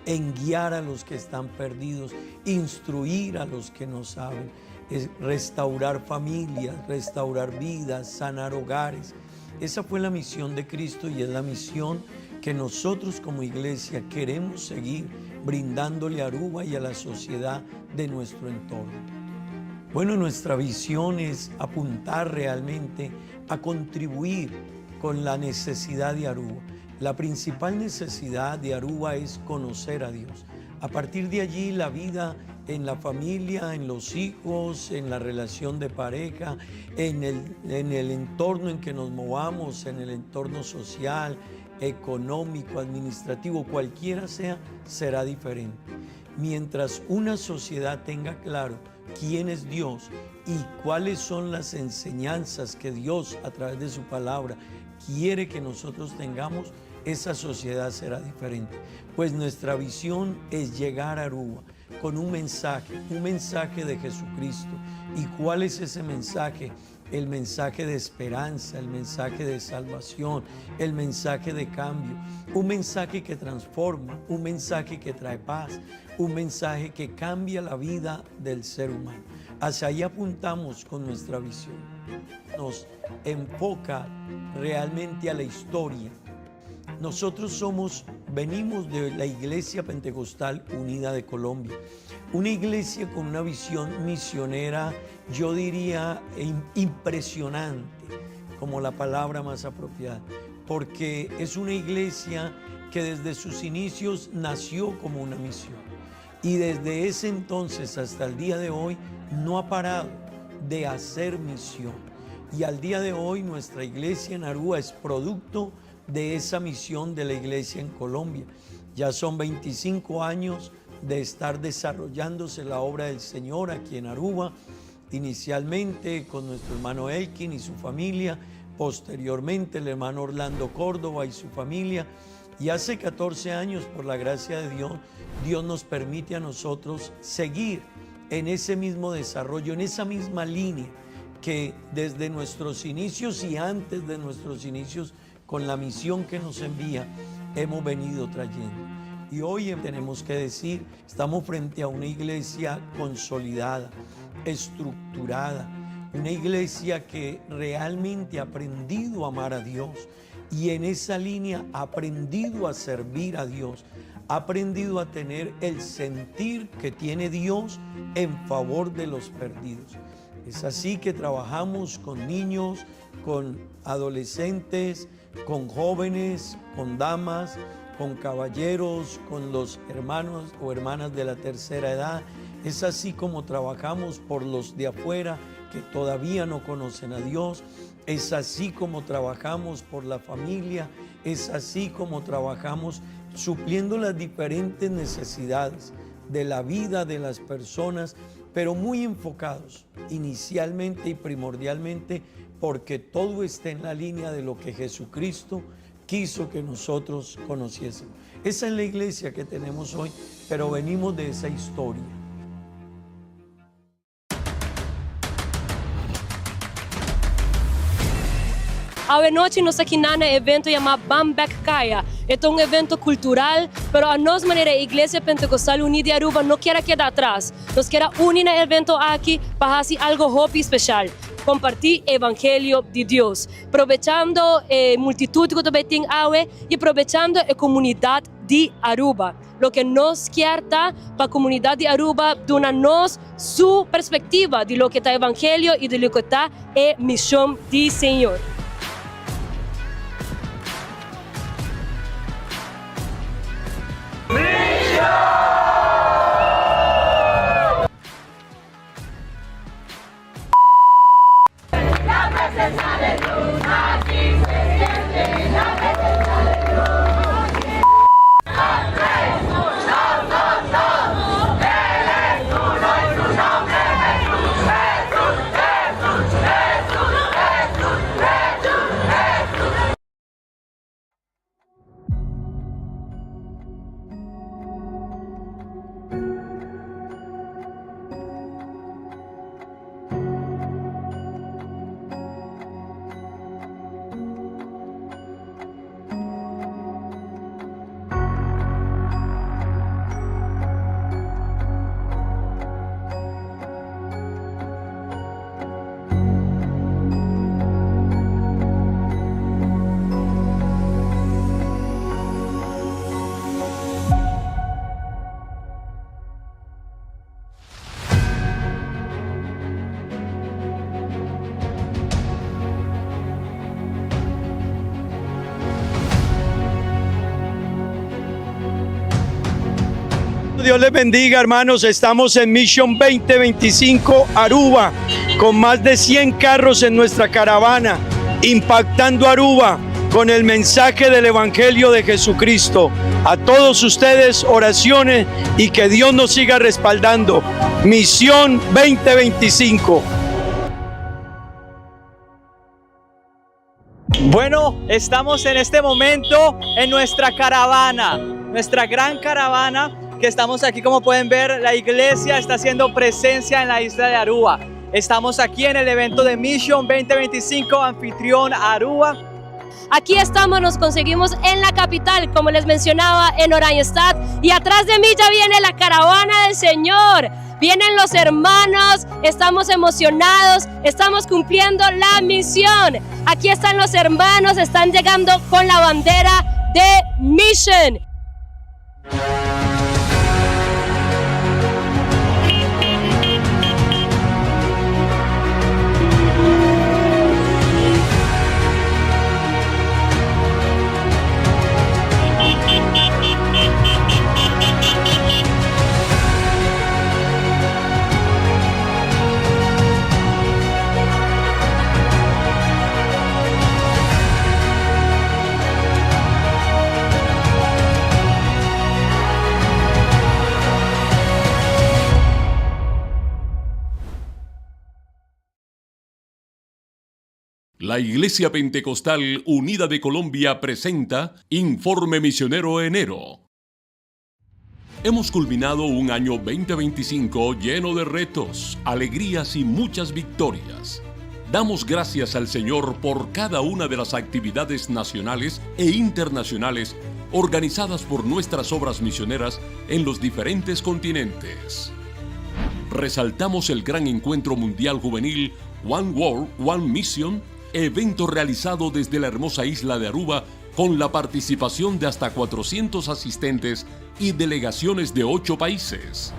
en guiar a los que están perdidos, instruir a los que no saben, es restaurar familias, restaurar vidas, sanar hogares. Esa fue la misión de Cristo y es la misión que nosotros como iglesia queremos seguir brindándole a Aruba y a la sociedad de nuestro entorno. Bueno, nuestra visión es apuntar realmente a contribuir con la necesidad de Aruba. La principal necesidad de Aruba es conocer a Dios. A partir de allí la vida en la familia, en los hijos, en la relación de pareja, en el entorno en que nos movamos, en el entorno social, económico, administrativo, cualquiera sea, será diferente. Mientras una sociedad tenga claro quién es Dios y cuáles son las enseñanzas que Dios a través de su palabra quiere que nosotros tengamos, esa sociedad será diferente. Pues nuestra visión es llegar a Aruba con un mensaje de Jesucristo. ¿Y cuál es ese mensaje? El mensaje de esperanza, el mensaje de salvación, el mensaje de cambio, un mensaje que transforma, un mensaje que trae paz, un mensaje que cambia la vida del ser humano. Hacia ahí apuntamos con nuestra visión. Nos enfoca realmente a la historia. Nosotros venimos de la Iglesia Pentecostal Unida de Colombia, una iglesia con una visión misionera, yo diría impresionante, como la palabra más apropiada, porque es una iglesia que desde sus inicios nació como una misión y desde ese entonces hasta el día de hoy no ha parado de hacer misión. Y al día de hoy nuestra iglesia en Aruba es producto de esa misión de la iglesia en Colombia. Ya son 25 años de estar desarrollándose la obra del Señor aquí en Aruba, inicialmente con nuestro hermano Elkin y su familia, posteriormente el hermano Orlando Córdoba y su familia, y hace 14 años, por la gracia de Dios, Dios nos permite a nosotros seguir en ese mismo desarrollo, en esa misma línea que desde nuestros inicios y antes de nuestros inicios, con la misión que nos envía, hemos venido trayendo. Y hoy tenemos que decir, estamos frente a una iglesia consolidada, estructurada, una iglesia que realmente ha aprendido a amar a Dios y en esa línea ha aprendido a servir a Dios, ha aprendido a tener el sentir que tiene Dios en favor de los perdidos. Es así que trabajamos con niños, con adolescentes, con jóvenes, con damas, con caballeros, con los hermanos o hermanas de la tercera edad. Es así como trabajamos por los de afuera que todavía no conocen a Dios. Es así como trabajamos por la familia. Es así como trabajamos supliendo las diferentes necesidades de la vida de las personas, pero muy enfocados inicialmente y primordialmente porque todo está en la línea de lo que Jesucristo quiso que nosotros conociésemos. Esa es la iglesia que tenemos hoy, pero venimos de esa historia. Anoche nós aqui na evento chamado Bambek Kaya. É um evento cultural, pero a nós maneira a Igreja Pentecostal Unida de Aruba não quer quedar atrás. Nós queremos unir no evento aqui para fazer algo hobby especial. Compartir o Evangelho de Deus. Aproveitando a multitud que também tem água e aproveitando a comunidade de Aruba. Lo que nós queremos para a comunidade de Aruba, dando-nos sua perspectiva de lo que está o Evangelho e de lo que está a missão do Senhor. Dios les bendiga, hermanos. Estamos en Mission 2025 Aruba, con más de 100 carros en nuestra caravana, impactando Aruba con el mensaje del Evangelio de Jesucristo. A todos ustedes, oraciones y que Dios nos siga respaldando. Misión 2025. Bueno, estamos en este momento en nuestra caravana, nuestra gran caravana, que estamos aquí. Como pueden ver, la iglesia está haciendo presencia en la isla de Aruba. Estamos aquí en el evento de Mission 2025, anfitrión Aruba. Aquí estamos, nos conseguimos en la capital, como les mencionaba, en Oranjestad, y atrás de mí ya viene la caravana del Señor. Vienen los hermanos, estamos emocionados, estamos cumpliendo la misión. Aquí están los hermanos, están llegando con la bandera de Mission. La Iglesia Pentecostal Unida de Colombia presenta Informe Misionero Enero. Hemos culminado un año 2025 lleno de retos, alegrías y muchas victorias. Damos gracias al Señor por cada una de las actividades nacionales e internacionales organizadas por nuestras obras misioneras en los diferentes continentes. Resaltamos el gran encuentro mundial juvenil One World, One Mission, evento realizado desde la hermosa isla de Aruba con la participación de hasta 400 asistentes y delegaciones de 8 países.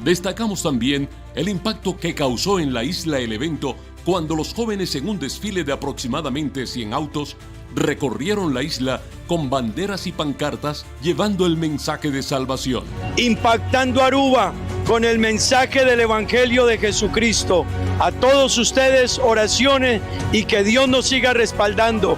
Destacamos también el impacto que causó en la isla el evento cuando los jóvenes, en un desfile de aproximadamente 100 autos, recorrieron la isla con banderas y pancartas llevando el mensaje de salvación. Impactando Aruba con el mensaje del Evangelio de Jesucristo. A todos ustedes, oraciones y que Dios nos siga respaldando.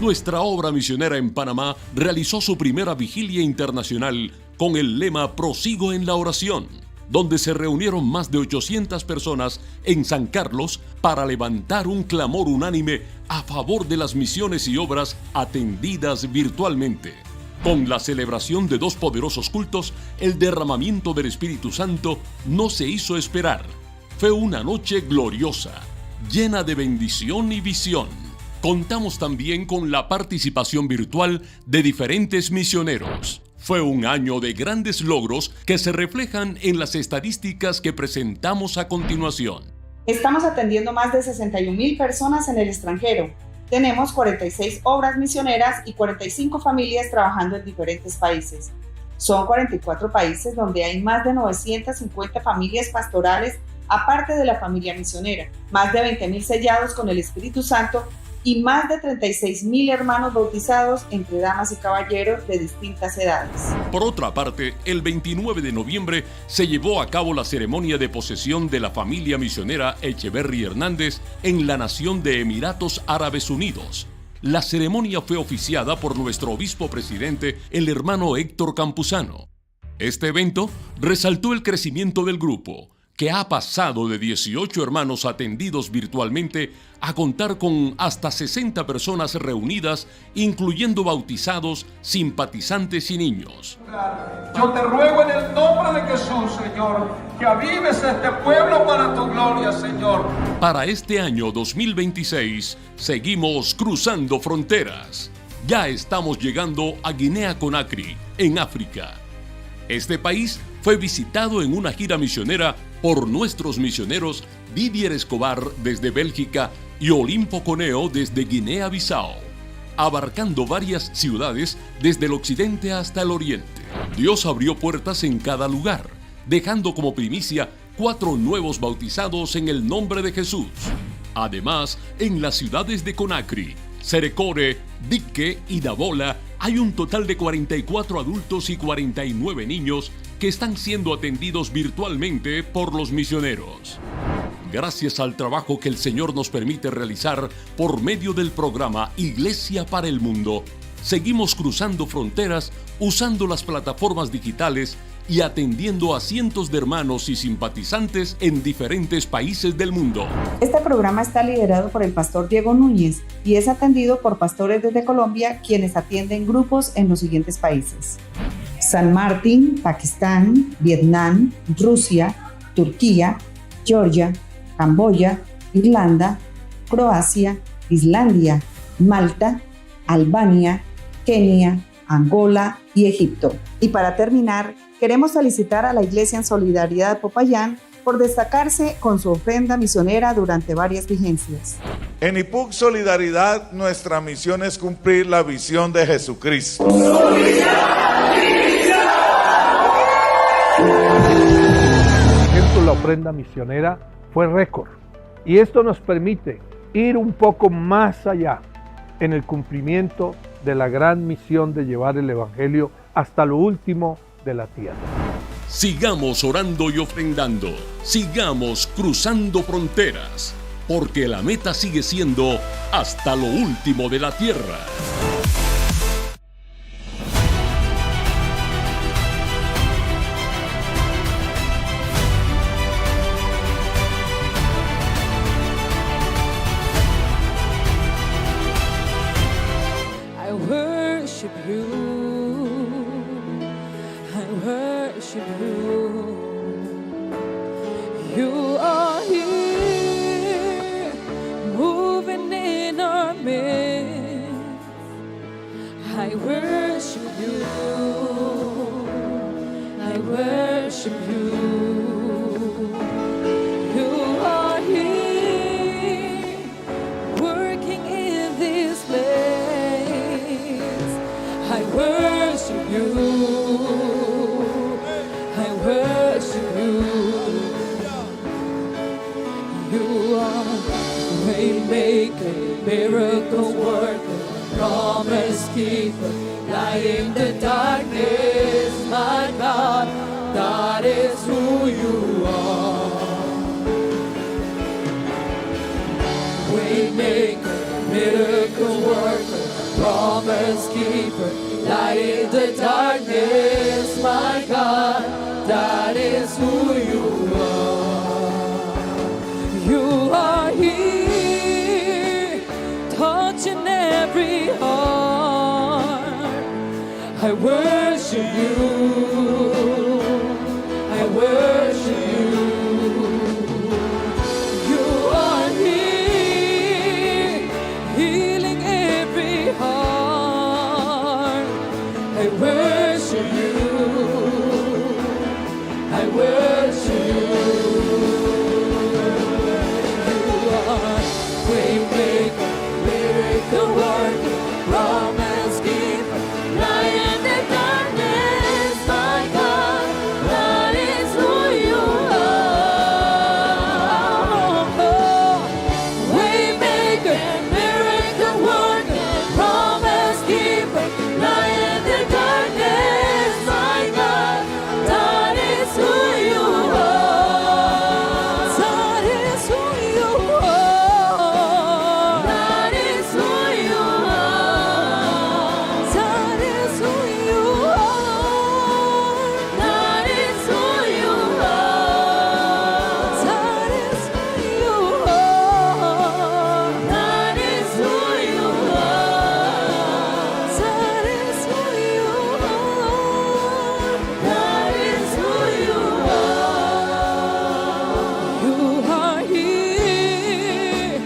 Nuestra obra misionera en Panamá realizó su primera vigilia internacional con el lema Prosigo en la oración, donde se reunieron más de 800 personas en San Carlos para levantar un clamor unánime a favor de las misiones y obras atendidas virtualmente. Con la celebración de 2 poderosos cultos, el derramamiento del Espíritu Santo no se hizo esperar. Fue una noche gloriosa, llena de bendición y visión. Contamos también con la participación virtual de diferentes misioneros. Fue un año de grandes logros que se reflejan en las estadísticas que presentamos a continuación. Estamos atendiendo más de 61,000 personas en el extranjero. Tenemos 46 obras misioneras y 45 familias trabajando en diferentes países. Son 44 países donde hay más de 950 familias pastorales, aparte de la familia misionera, más de 20,000 sellados con el Espíritu Santo y más de 36,000 hermanos bautizados entre damas y caballeros de distintas edades. Por otra parte, el 29 de noviembre se llevó a cabo la ceremonia de posesión de la familia misionera Echeverry Hernández en la nación de Emiratos Árabes Unidos. La ceremonia fue oficiada por nuestro obispo presidente, el hermano Héctor Campuzano. Este evento resaltó el crecimiento del grupo, que ha pasado de 18 hermanos atendidos virtualmente a contar con hasta 60 personas reunidas, incluyendo bautizados, simpatizantes y niños. Yo te ruego en el nombre de Jesús, Señor, que avives este pueblo para tu gloria, Señor. Para este año 2026, seguimos cruzando fronteras. Ya estamos llegando a Guinea-Conakry, en África. Este país fue visitado en una gira misionera por nuestros misioneros Didier Escobar desde Bélgica y Olimpo Coneo desde Guinea-Bissau, abarcando varias ciudades desde el occidente hasta el oriente. Dios abrió puertas en cada lugar, dejando como primicia 4 nuevos bautizados en el nombre de Jesús. Además, en las ciudades de Conakry, Serekore, Dikke y Dabola hay un total de 44 adultos y 49 niños que están siendo atendidos virtualmente por los misioneros. Gracias al trabajo que el Señor nos permite realizar por medio del programa Iglesia para el Mundo, seguimos cruzando fronteras usando las plataformas digitales y atendiendo a cientos de hermanos y simpatizantes en diferentes países del mundo. Este programa está liderado por el pastor Diego Núñez y es atendido por pastores desde Colombia, quienes atienden grupos en los siguientes países: San Martín, Pakistán, Vietnam, Rusia, Turquía, Georgia, Camboya, Irlanda, Croacia, Islandia, Malta, Albania, Kenia, Angola y Egipto. Y para terminar, queremos felicitar a la Iglesia en Solidaridad Popayán por destacarse con su ofrenda misionera durante varias vigencias. En IPUC Solidaridad, nuestra misión es cumplir la visión de Jesucristo. La ofrenda misionera fue récord y esto nos permite ir un poco más allá en el cumplimiento de la gran misión de llevar el Evangelio hasta lo último de la tierra. Sigamos orando y ofrendando, sigamos cruzando fronteras, porque la meta sigue siendo hasta lo último de la tierra. You are here, moving in our midst. I worship you, I worship you. You are here, working in this place. I worship you. You are waymaker, miracle worker, promise keeper, light in the darkness, my God, that is who you are. Waymaker, miracle worker, promise keeper, light in the darkness, my God, that is who you are. You are here, touching every heart. I worship you, I worship you. You are here, healing every heart. I worship you, I worship you. You are waymaker, miracle worker, promise keeper, light in the darkness, my God, that is who you are. Waymaker, miracle worker, promise keeper, light in the darkness, my God, that is who you are. That is who you are. That is who you are. That is who you are. That is who you are. That is who you are. That is who you are. That is who you are. That is who you are. You are here,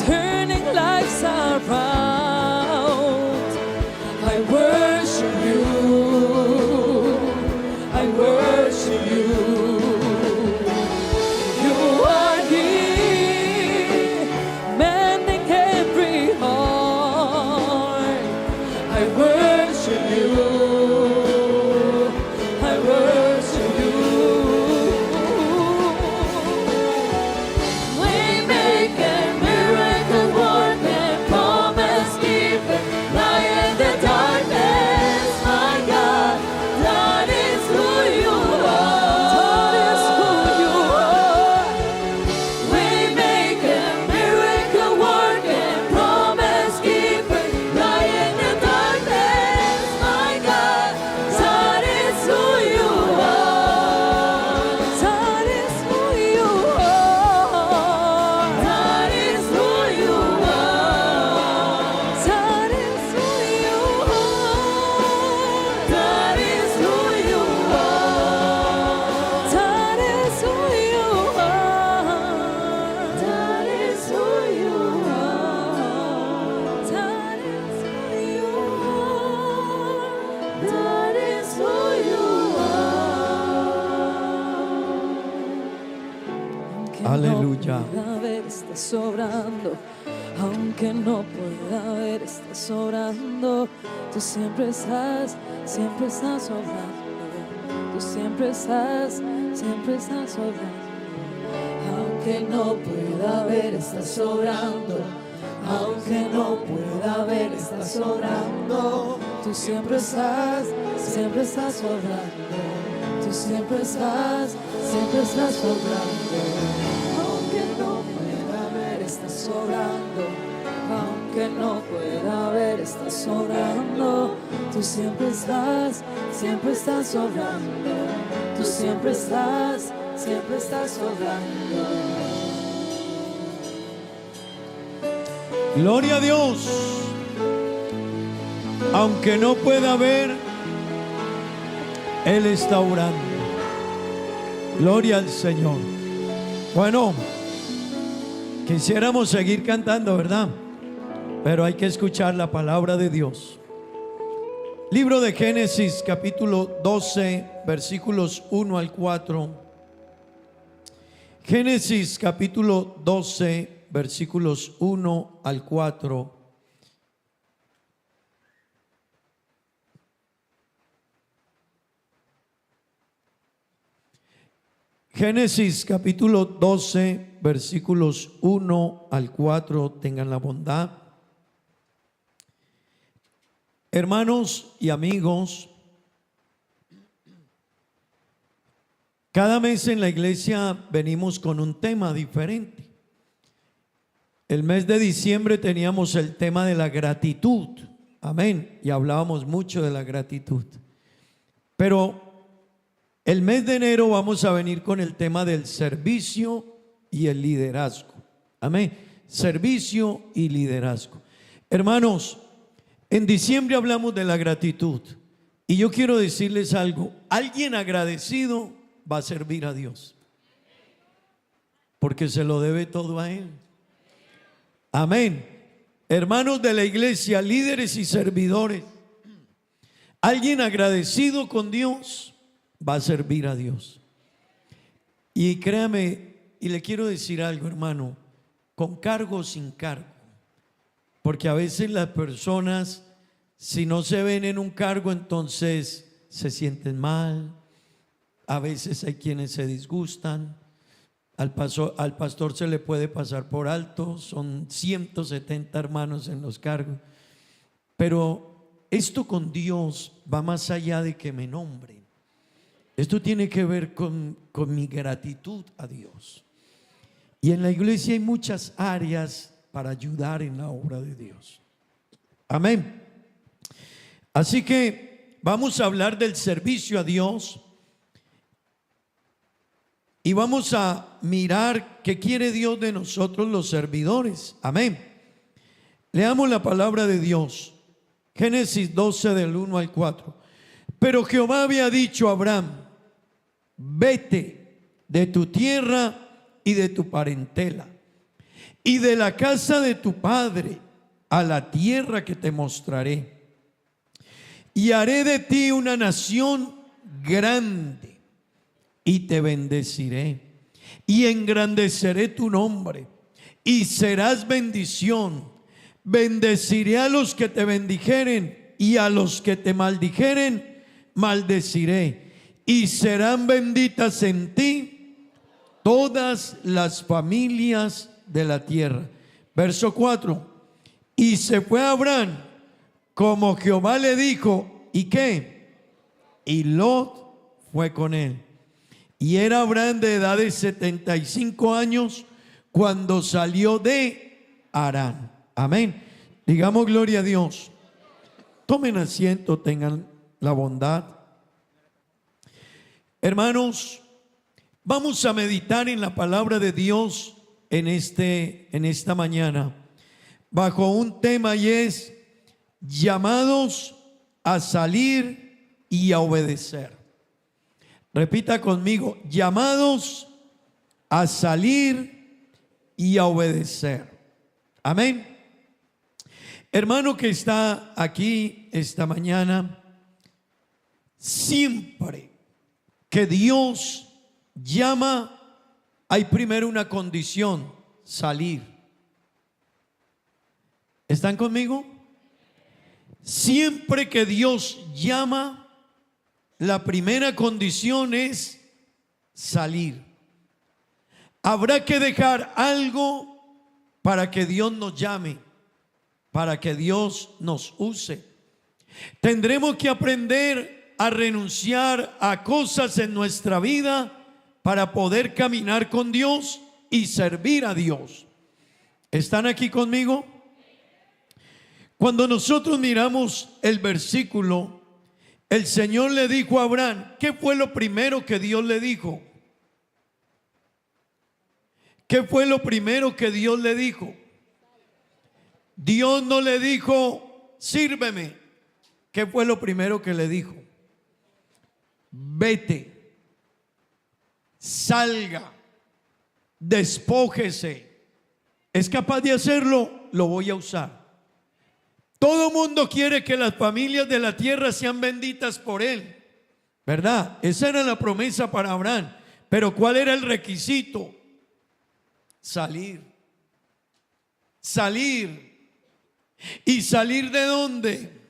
turning lives around. I worship you, I worship you. You are here, mending every heart. I worship you, I worship you. Waymaker, miracle worker, promise keeper, light in the darkness, my God, that is who you are. That is who you are. Waymaker, miracle worker, promise keeper, light in the darkness, my God, that is who you are. That is who you are. That is who you are. That is who you are. That is who you are. That is who you are. That is who you are. That is who you are. That is who you are. Aleluya. Pueda ver, está sobrando. Aunque no pueda ver, está sobrando. Tú siempre estás sobrando. Tú siempre estás sobrando. Aunque no pueda ver, está sobrando. Aunque no pueda ver, está sobrando. Tú siempre estás sobrando. Tú siempre estás sobrando. Aunque no pueda ver, está sobrando. Aunque no pueda ver, está sobrando. Tú siempre estás sobrando. Tú siempre estás sobrando. Gloria a Dios. Aunque no pueda ver, Él está orando. Gloria al Señor. Bueno, quisiéramos seguir cantando, ¿verdad? Pero hay que escuchar la palabra de Dios. Libro de Génesis, capítulo 12, versículos 1 al 4. Génesis, capítulo 12, versículos 1 al 4. Génesis capítulo 12, versículos 1 al 4, tengan la bondad. Hermanos y amigos, cada mes en la iglesia venimos con un tema diferente. El mes de diciembre teníamos el tema de la gratitud, amén, y hablábamos mucho de la gratitud. Pero el mes de enero vamos a venir con el tema del servicio y el liderazgo, amén, servicio y liderazgo. Hermanos, en diciembre hablamos de la gratitud y yo quiero decirles algo: alguien agradecido va a servir a Dios, porque se lo debe todo a Él. Amén. Hermanos de la iglesia, líderes y servidores, alguien agradecido con Dios va a servir a Dios. Y créame, y le quiero decir algo, hermano, con cargo o sin cargo, porque a veces las personas, si no se ven en un cargo, entonces se sienten mal. A veces hay quienes se disgustan. Al pastor se le puede pasar por alto. Son 170 hermanos en los cargos. Pero esto con Dios va más allá de que me nombren. Esto tiene que ver con mi gratitud a Dios. Y en la iglesia hay muchas áreas para ayudar en la obra de Dios. Amén. Así que vamos a hablar del servicio a Dios. Y vamos a mirar qué quiere Dios de nosotros los servidores. Amén. Leamos la palabra de Dios. Génesis 12 del 1 al 4. Pero Jehová había dicho a Abraham: vete de tu tierra y de tu parentela y de la casa de tu padre a la tierra que te mostraré. Y haré de ti una nación grande y te bendeciré y engrandeceré tu nombre y serás bendición. Bendeciré a los que te bendijeren y a los que te maldijeren maldeciré, y serán benditas en ti todas las familias de la tierra. Verso 4. Y se fue Abraham como Jehová le dijo. ¿Y qué? Y Lot fue con él. Y era Abraham de edad de 75 años cuando salió de Harán. Amén. Digamos gloria a Dios. Tomen asiento, tengan la bondad. Hermanos, vamos a meditar en la palabra de Dios en esta mañana bajo un tema, y es llamados a salir y a obedecer. Repita conmigo: llamados a salir y a obedecer. Amén. Hermano que está aquí esta mañana, siempre que Dios llama, hay primero una condición: salir. ¿Están conmigo? Siempre que Dios llama, la primera condición es salir. Habrá que dejar algo para que Dios nos llame, para que Dios nos use. Tendremos que aprender a renunciar a cosas en nuestra vida para poder caminar con Dios y servir a Dios. ¿Están aquí conmigo? Cuando nosotros miramos el versículo, el Señor le dijo a Abraham, ¿qué fue lo primero que Dios le dijo? ¿Qué fue lo primero que Dios le dijo? Dios no le dijo, sírveme. ¿Qué fue lo primero que le dijo? Vete, salga, despójese. ¿Es capaz de hacerlo? Lo voy a usar. Todo mundo quiere que las familias de la tierra sean benditas por él, ¿verdad? Esa era la promesa para Abraham. Pero ¿cuál era el requisito? Salir. Salir. ¿Y salir de dónde?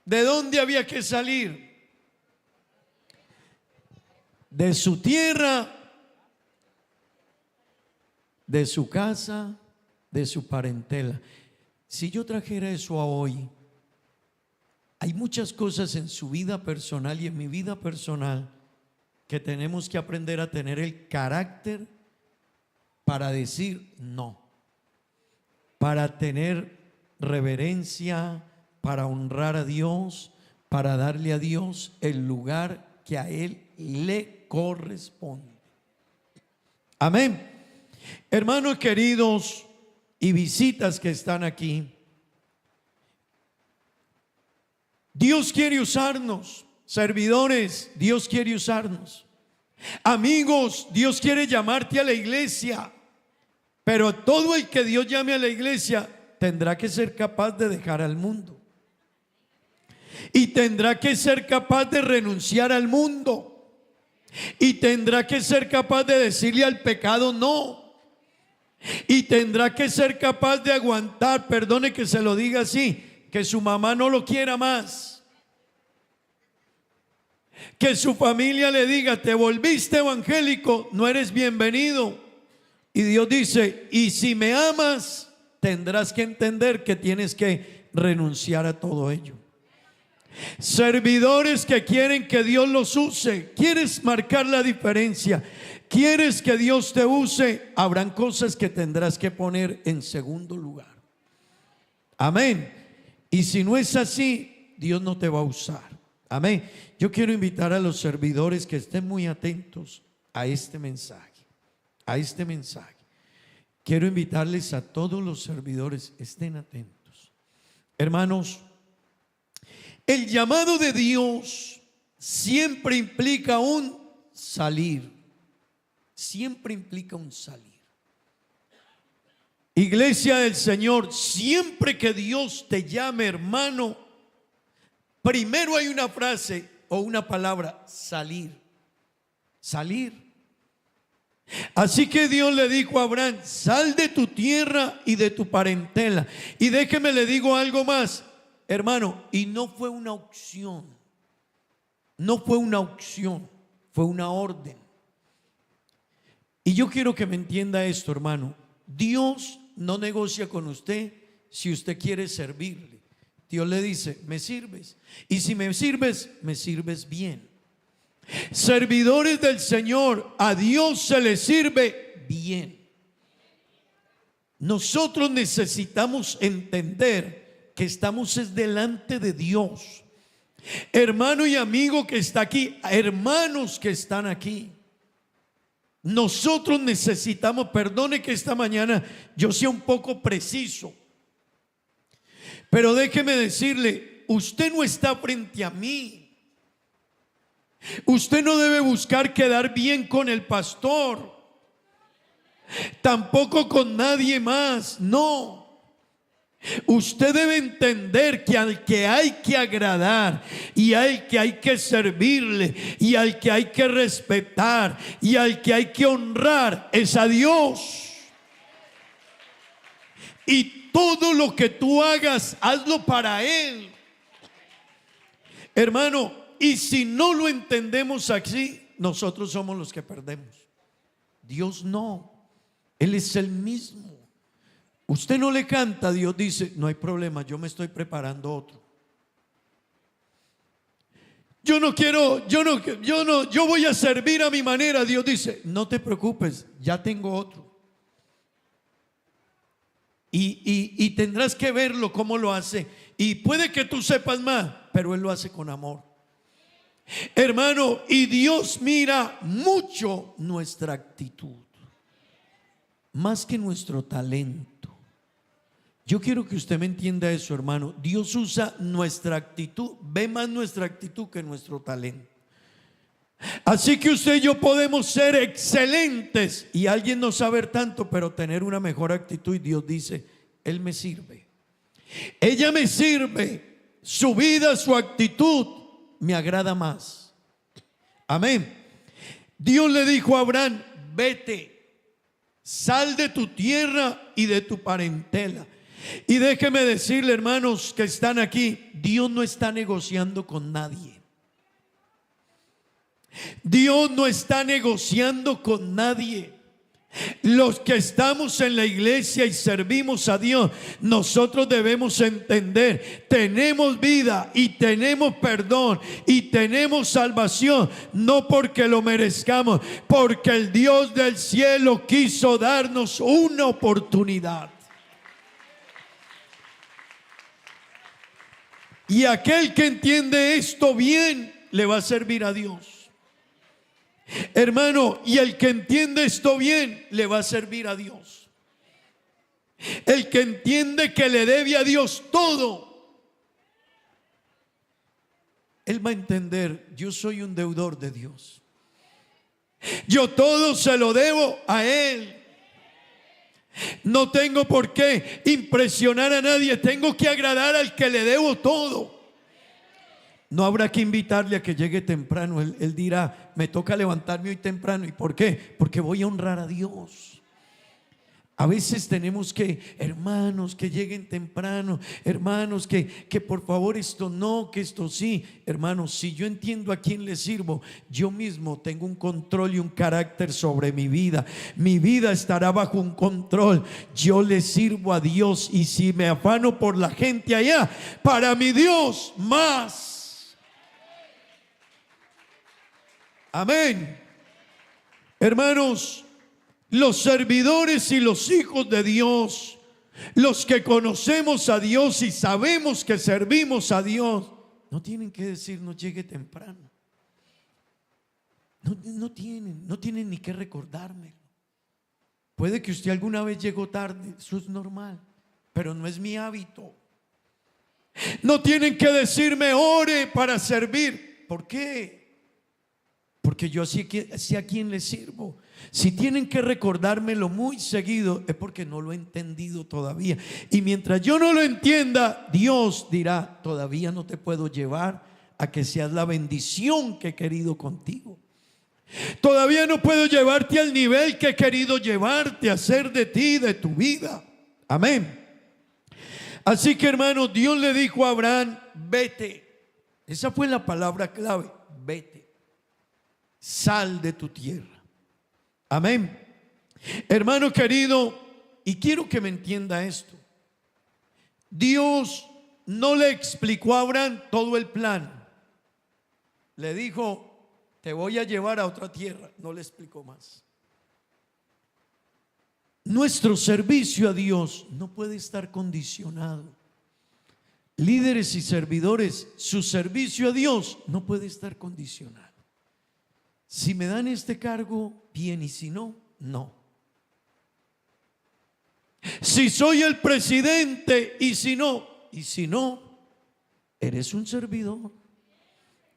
¿De dónde había que salir? De su tierra, de su casa, de su parentela. Si yo trajera eso a hoy, Hay muchas cosas en su vida personal y en mi vida personal que tenemos que aprender a tener el carácter para decir no, para tener reverencia, para honrar a Dios, para darle a Dios el lugar que a Él le corresponde. Amén. Hermanos queridos y visitas que están aquí, Dios quiere usarnos. Servidores, Dios quiere usarnos. Amigos, Dios quiere llamarte a la iglesia. Pero todo el que Dios llame a la iglesia tendrá que ser capaz de dejar al mundo. Y tendrá que ser capaz de renunciar al mundo. Y tendrá que ser capaz de decirle al pecado no. Y tendrá que ser capaz de aguantar, perdone que se lo diga así, que su mamá no lo quiera más. Que su familia le diga, te volviste evangélico, no eres bienvenido. Y Dios dice, y si me amas, tendrás que entender que tienes que renunciar a todo ello. Servidores que quieren que Dios los use, quieres marcar la diferencia, quieres que Dios te use, habrán cosas que tendrás que poner en segundo lugar. Amén. Y si no es así, Dios no te va a usar. Amén. Yo quiero invitar a los servidores que estén muy atentos a este mensaje. A este mensaje. Quiero invitarles a todos los servidores, estén atentos. Hermanos, el llamado de Dios siempre implica un salir. Siempre implica un salir. Iglesia del Señor, siempre que Dios te llame, hermano, primero hay una frase o una palabra, salir. Salir. Así que Dios le dijo a Abraham, sal de tu tierra y de tu parentela. Y déjeme le digo algo más, hermano, y no fue una opción. No fue una opción, fue una orden. Y yo quiero que me entienda esto, hermano. Dios no negocia con usted si usted quiere servirle. Dios le dice, me sirves. Y si me sirves bien. Servidores del Señor, a Dios se le sirve bien. Nosotros necesitamos entender que estamos delante de Dios. Hermano y amigo que está aquí, hermanos que están aquí, nosotros necesitamos, perdone que esta mañana yo sea un poco preciso, pero déjeme decirle, usted no está frente a mí. Usted no debe buscar quedar bien con el pastor, tampoco con nadie más, no. Usted debe entender que al que hay que agradar y al que hay que servirle y al que hay que respetar y al que hay que honrar es a Dios. Y todo lo que tú hagas, hazlo para Él. Hermano, y si no lo entendemos así, nosotros somos los que perdemos. Dios no, Él es el mismo. Usted no le canta, Dios dice, no hay problema, yo me estoy preparando otro. Yo voy a servir a mi manera. Dios dice, no te preocupes, ya tengo otro. Y tendrás que verlo cómo lo hace. Y puede que tú sepas más, pero Él lo hace con amor. Hermano, y Dios mira mucho nuestra actitud, más que nuestro talento. Yo quiero que usted me entienda eso, hermano. Dios usa nuestra actitud, ve más nuestra actitud que nuestro talento. Así que usted y yo podemos ser excelentes y alguien no saber tanto, pero tener una mejor actitud. Y Dios dice, Él me sirve, ella me sirve, su vida, su actitud me agrada más. Amén. Dios le dijo a Abraham, vete, sal de tu tierra y de tu parentela. Y déjeme decirle, hermanos que están aquí, Dios no está negociando con nadie. Dios no está negociando con nadie. Los que estamos en la iglesia y servimos a Dios, nosotros debemos entender, tenemos vida y tenemos perdón y tenemos salvación, no porque lo merezcamos, porque el Dios del cielo quiso darnos una oportunidad. Y aquel que entiende esto bien, le va a servir a Dios. Hermano, y el que entiende esto bien, le va a servir a Dios. El que entiende que le debe a Dios todo, él va a entender, yo soy un deudor de Dios. Yo todo se lo debo a Él. No tengo por qué impresionar a nadie, tengo que agradar al que le debo todo. No habrá que invitarle a que llegue temprano. Él dirá, me toca levantarme hoy temprano. ¿Y por qué? Porque voy a honrar a Dios. A veces tenemos que, hermanos, que lleguen temprano, hermanos, que por favor esto no, que esto sí. Hermanos, si yo entiendo a quién le sirvo, yo mismo tengo un control y un carácter sobre mi vida. Mi vida estará bajo un control. Yo le sirvo a Dios, y si me afano por la gente allá, para mi Dios más. Amén. Hermanos, los servidores y los hijos de Dios, los que conocemos a Dios y sabemos que servimos a Dios, no tienen que decir no llegue temprano. No tienen ni que recordármelo. Puede que usted alguna vez llegó tarde, eso es normal, pero no es mi hábito. No tienen que decirme ore para servir. ¿Por qué? Porque yo sé a quién le sirvo. Si tienen que recordármelo muy seguido, es porque no lo he entendido todavía. Y mientras yo no lo entienda, Dios dirá, todavía no te puedo llevar a que seas la bendición que he querido contigo. Todavía no puedo llevarte al nivel que he querido llevarte, a hacer de ti, de tu vida. Amén. Así que, hermanos, Dios le dijo a Abraham, vete. Esa fue la palabra clave, vete. Sal de tu tierra. Amén. Hermano querido, y quiero que me entienda esto. Dios no le explicó a Abraham todo el plan. Le dijo, te voy a llevar a otra tierra. No le explicó más. Nuestro servicio a Dios no puede estar condicionado. Líderes y servidores, su servicio a Dios no puede estar condicionado. Si me dan este cargo, bien, y si no, no. Si soy el presidente y si no, eres un servidor.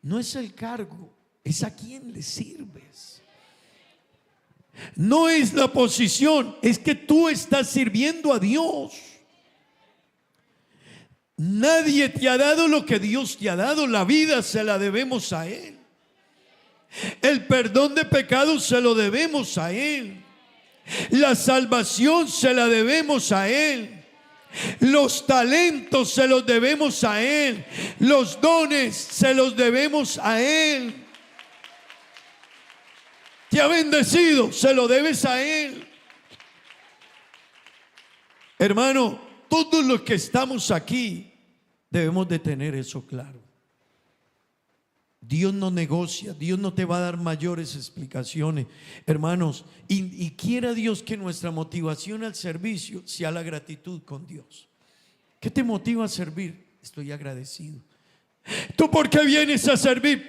No es el cargo, es a quién le sirves. No es la posición, es que tú estás sirviendo a Dios. Nadie te ha dado lo que Dios te ha dado, la vida se la debemos a Él. El perdón de pecados se lo debemos a Él. La salvación se la debemos a Él. Los talentos se los debemos a Él. Los dones se los debemos a Él. Te ha bendecido, se lo debes a Él. Hermano, todos los que estamos aquí debemos de tener eso claro. Dios no negocia, Dios no te va a dar mayores explicaciones, hermanos, y quiera Dios que nuestra motivación al servicio sea la gratitud con Dios. ¿Qué te motiva a servir? Estoy agradecido. ¿Tú por qué vienes a servir?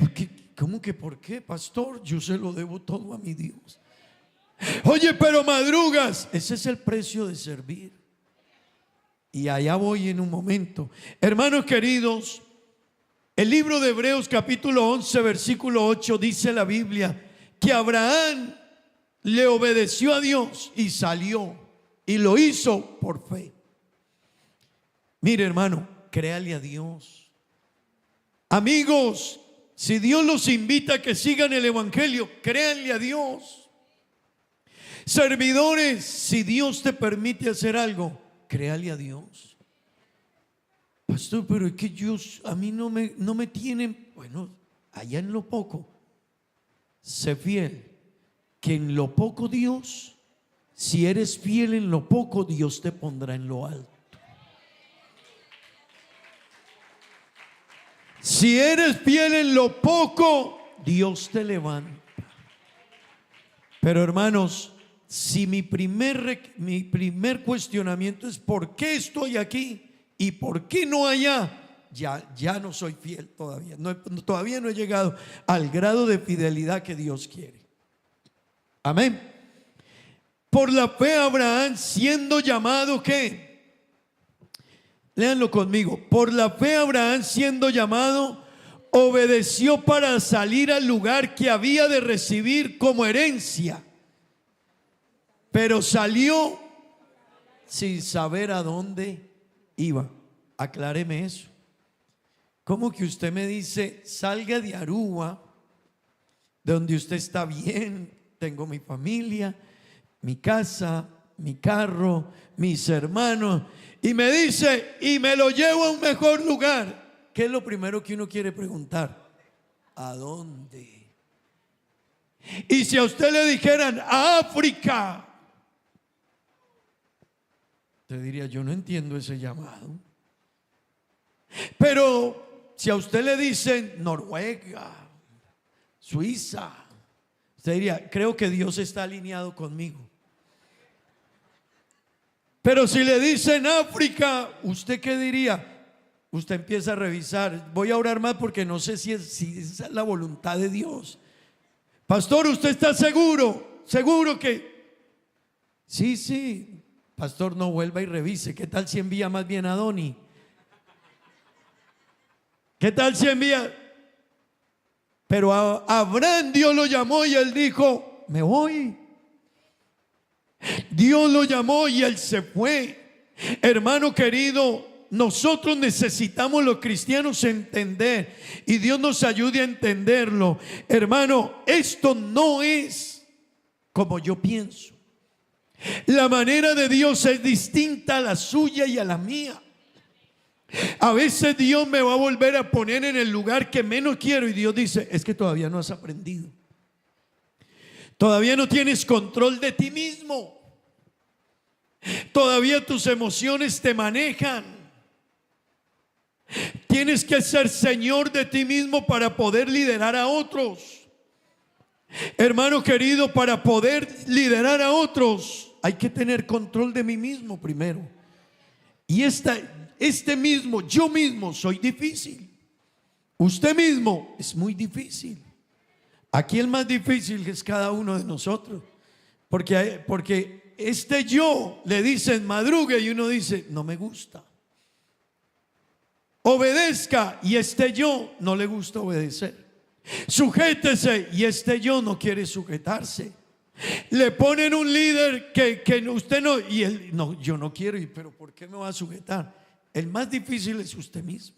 ¿Cómo que por qué, pastor? Yo se lo debo todo a mi Dios. Oye, pero madrugas. Ese es el precio de servir. Y allá voy en un momento. Hermanos queridos, el libro de Hebreos capítulo 11 versículo 8 dice la Biblia que Abraham le obedeció a Dios y salió y lo hizo por fe. Mire, hermano, créale a Dios. Amigos, si Dios los invita a que sigan el evangelio, créanle a Dios. Servidores, si Dios te permite hacer algo, créale a Dios. Pastor, pero es que Dios a mí no me tienen. Bueno, allá en lo poco, sé fiel, que en lo poco Dios Si eres fiel en lo poco, Dios te pondrá en lo alto. Si eres fiel en lo poco, Dios te levanta. Pero hermanos, si mi primer cuestionamiento es ¿por qué estoy aquí y por qué no allá? Ya no soy fiel todavía. Todavía no he llegado al grado de fidelidad que Dios quiere. Amén. Por la fe Abraham, siendo llamado, ¿qué? Léanlo conmigo. Por la fe Abraham, siendo llamado, obedeció para salir al lugar que había de recibir como herencia. Pero salió sin saber a dónde iba. Acláreme eso. ¿Cómo que usted me dice, salga de Aruba, de donde usted está bien? Tengo mi familia, mi casa, mi carro, mis hermanos, y me dice, y me lo llevo a un mejor lugar. ¿Qué es lo primero que uno quiere preguntar? ¿A dónde? Y si a usted le dijeran a África, usted diría, yo no entiendo ese llamado. Pero si a usted le dicen Noruega, Suiza, usted diría, creo que Dios está alineado conmigo. Pero si le dicen África, ¿usted qué diría? Usted empieza a revisar. Voy a orar más porque no sé si esa es la voluntad de Dios. Pastor, ¿usted está seguro? ¿Seguro que? Sí. Pastor, no vuelva y revise. ¿Qué tal si envía más bien a Doni? ¿Qué tal si envía? Pero a Abraham Dios lo llamó y él dijo, me voy. Dios lo llamó y él se fue. Hermano querido, nosotros necesitamos los cristianos entender, y Dios nos ayude a entenderlo. Hermano, esto no es como yo pienso. La manera de Dios es distinta a la suya y a la mía. A veces Dios me va a volver a poner en el lugar que menos quiero, y Dios dice, es que todavía no has aprendido. Todavía no tienes control de ti mismo. Todavía tus emociones te manejan. Tienes que ser señor de ti mismo para poder liderar a otros. Hermano querido, para poder liderar a otros hay que tener control de mí mismo primero. Y yo mismo soy difícil. Usted mismo es muy difícil. Aquí el más difícil es cada uno de nosotros. Porque yo le dicen madrugue y uno dice no me gusta. Obedezca y yo no le gusta obedecer. Sujétese y yo no quiere sujetarse. Le ponen un líder que usted no, y él no, yo no quiero, pero ¿por qué me va a sujetar? El más difícil es usted mismo.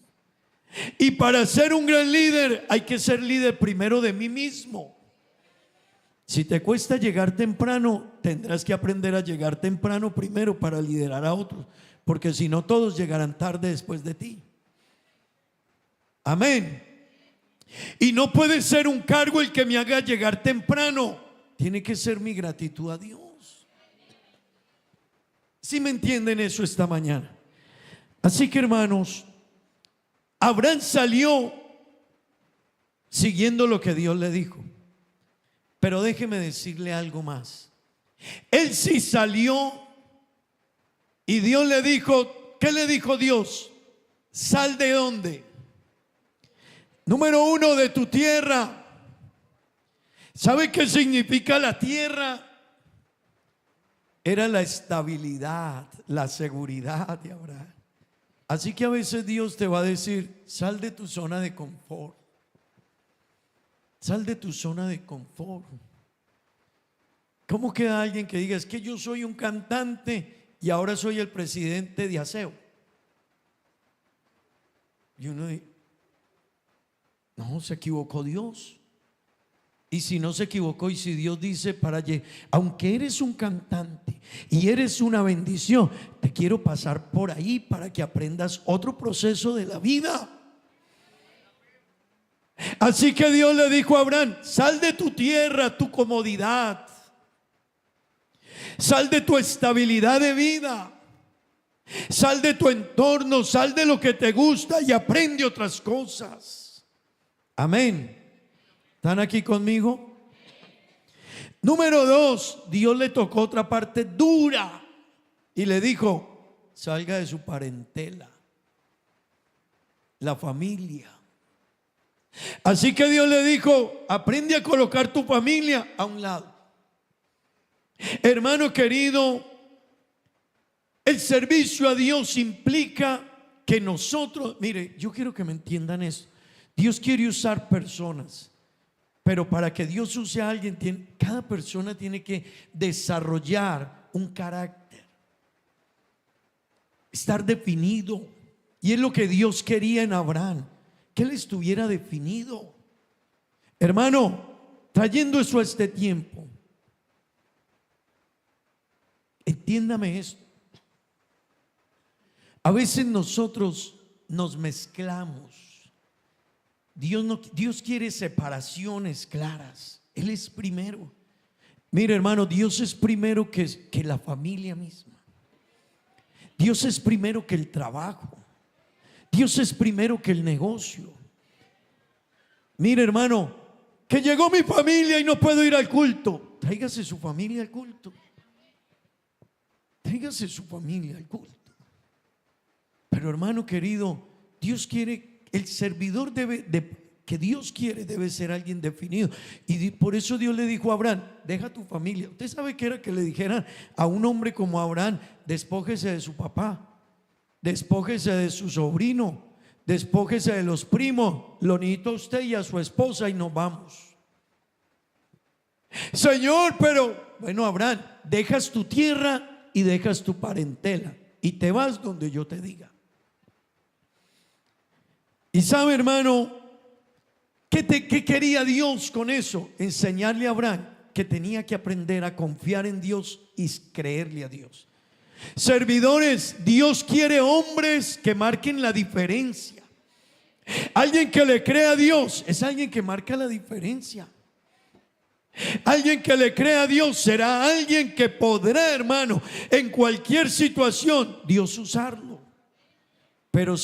Y para ser un gran líder hay que ser líder primero de mí mismo. Si te cuesta llegar temprano, tendrás que aprender a llegar temprano primero para liderar a otros, porque si no todos llegarán tarde después de ti. Amén. Y no puede ser un cargo el que me haga llegar temprano. Tiene que ser mi gratitud a Dios. ¿Sí me entienden eso esta mañana? Así que hermanos, Abraham salió siguiendo lo que Dios le dijo. Pero déjeme decirle algo más. Él sí salió y Dios le dijo, ¿qué le dijo Dios? Sal de ¿dónde? Número 1, de tu tierra. ¿Sabe qué significa la tierra? Era la estabilidad, la seguridad de Abraham. Así que a veces Dios te va a decir, sal de tu zona de confort. Sal de tu zona de confort. ¿Cómo queda alguien que diga, es que yo soy un cantante y ahora soy el presidente de aseo? Y uno dice, no, se equivocó Dios. Y si no se equivocó, y si Dios dice aunque eres un cantante y eres una bendición, te quiero pasar por ahí para que aprendas otro proceso de la vida. Así que Dios le dijo a Abraham, sal de tu tierra, tu comodidad. Sal de tu estabilidad de vida. Sal de tu entorno, sal de lo que te gusta y aprende otras cosas. Amén. ¿Están aquí conmigo? Número 2, Dios le tocó otra parte dura y le dijo: salga de su parentela, la familia. Así que Dios le dijo: aprende a colocar tu familia a un lado. Hermano querido, el servicio a Dios implica que nosotros, mire, yo quiero que me entiendan esto. Dios quiere usar personas, pero para que Dios use a alguien, cada persona tiene que desarrollar un carácter, estar definido. Y es lo que Dios quería en Abraham, que él estuviera definido. Hermano, trayendo eso a este tiempo, entiéndame esto. A veces nosotros nos mezclamos. Dios quiere separaciones claras. Él es primero. Mire, hermano, Dios es primero que la familia misma. Dios es primero que el trabajo. Dios es primero que el negocio. Mire, hermano, que llegó mi familia y no puedo ir al culto. Tráigase su familia al culto. Tráigase su familia al culto. Pero hermano querido, Dios quiere, el servidor que Dios quiere debe ser alguien definido. Y por eso Dios le dijo a Abraham: deja tu familia. Usted sabe que era que le dijeran a un hombre como Abraham: despójese de su papá, despójese de su sobrino, despójese de los primos, lo necesita usted y a su esposa y nos vamos. Señor, pero bueno, Abraham, dejas tu tierra y dejas tu parentela y te vas donde yo te diga. Y sabe, hermano, ¿qué quería Dios con eso? Enseñarle a Abraham que tenía que aprender a confiar en Dios y creerle a Dios. Servidores, Dios quiere hombres que marquen la diferencia. Alguien que le crea a Dios es alguien que marca la diferencia. Alguien que le crea a Dios será alguien que podrá, hermano, en cualquier situación Dios usarlo. Pero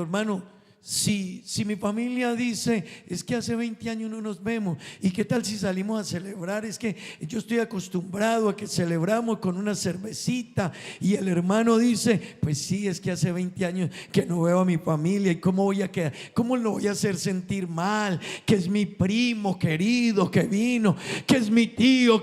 hermano, si mi familia dice: es que hace 20 años no nos vemos, y qué tal si salimos a celebrar, es que yo estoy acostumbrado a que celebramos con una cervecita, y el hermano dice: pues sí, es que hace 20 años que no veo a mi familia, y cómo lo voy a hacer sentir mal, que es mi primo querido que vino, que es mi tío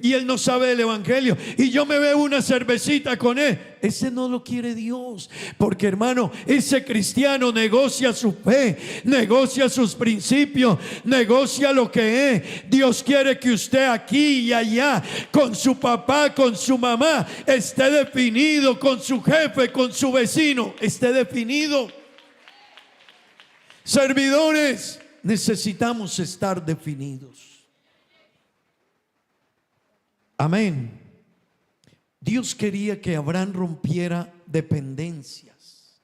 y él no sabe del evangelio, y yo me bebo una cervecita con él. Ese no lo quiere Dios, porque hermano, ese cristiano negocia su fe, negocia sus principios, negocia lo que es. Dios quiere que usted aquí y allá, con su papá, con su mamá, esté definido, con su jefe, con su vecino, esté definido. Servidores, necesitamos estar definidos. Amén. Dios quería que Abraham rompiera dependencias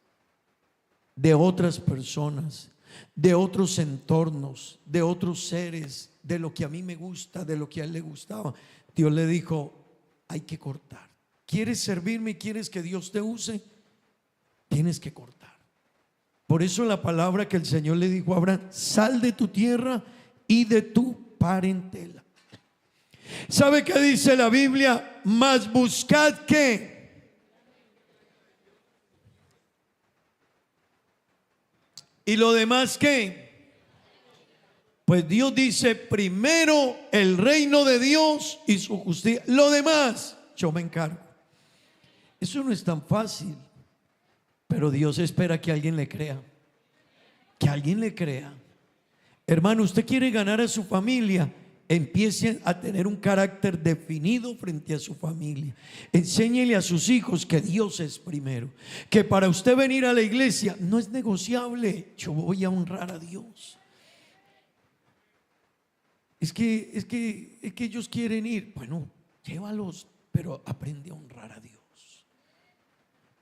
de otras personas, de otros entornos, de otros seres, de lo que a mí me gusta, de lo que a él le gustaba. Dios le dijo: hay que cortar. ¿Quieres servirme? ¿Quieres que Dios te use? Tienes que cortar. Por eso la palabra que el Señor le dijo a Abraham: sal de tu tierra y de tu parentela. ¿Sabe qué dice la Biblia? Mas buscad ¿qué? ¿Y lo demás qué? Pues Dios dice: primero el reino de Dios y su justicia, lo demás yo me encargo. Eso no es tan fácil, pero Dios espera que alguien le crea. Que alguien le crea. Hermano, usted quiere ganar a su familia, empiecen a tener un carácter definido frente a su familia. Enséñele a sus hijos que Dios es primero, que para usted venir a la iglesia no es negociable. Yo voy a honrar a Dios. Es que ellos quieren ir. Bueno, llévalos, pero aprende a honrar a Dios.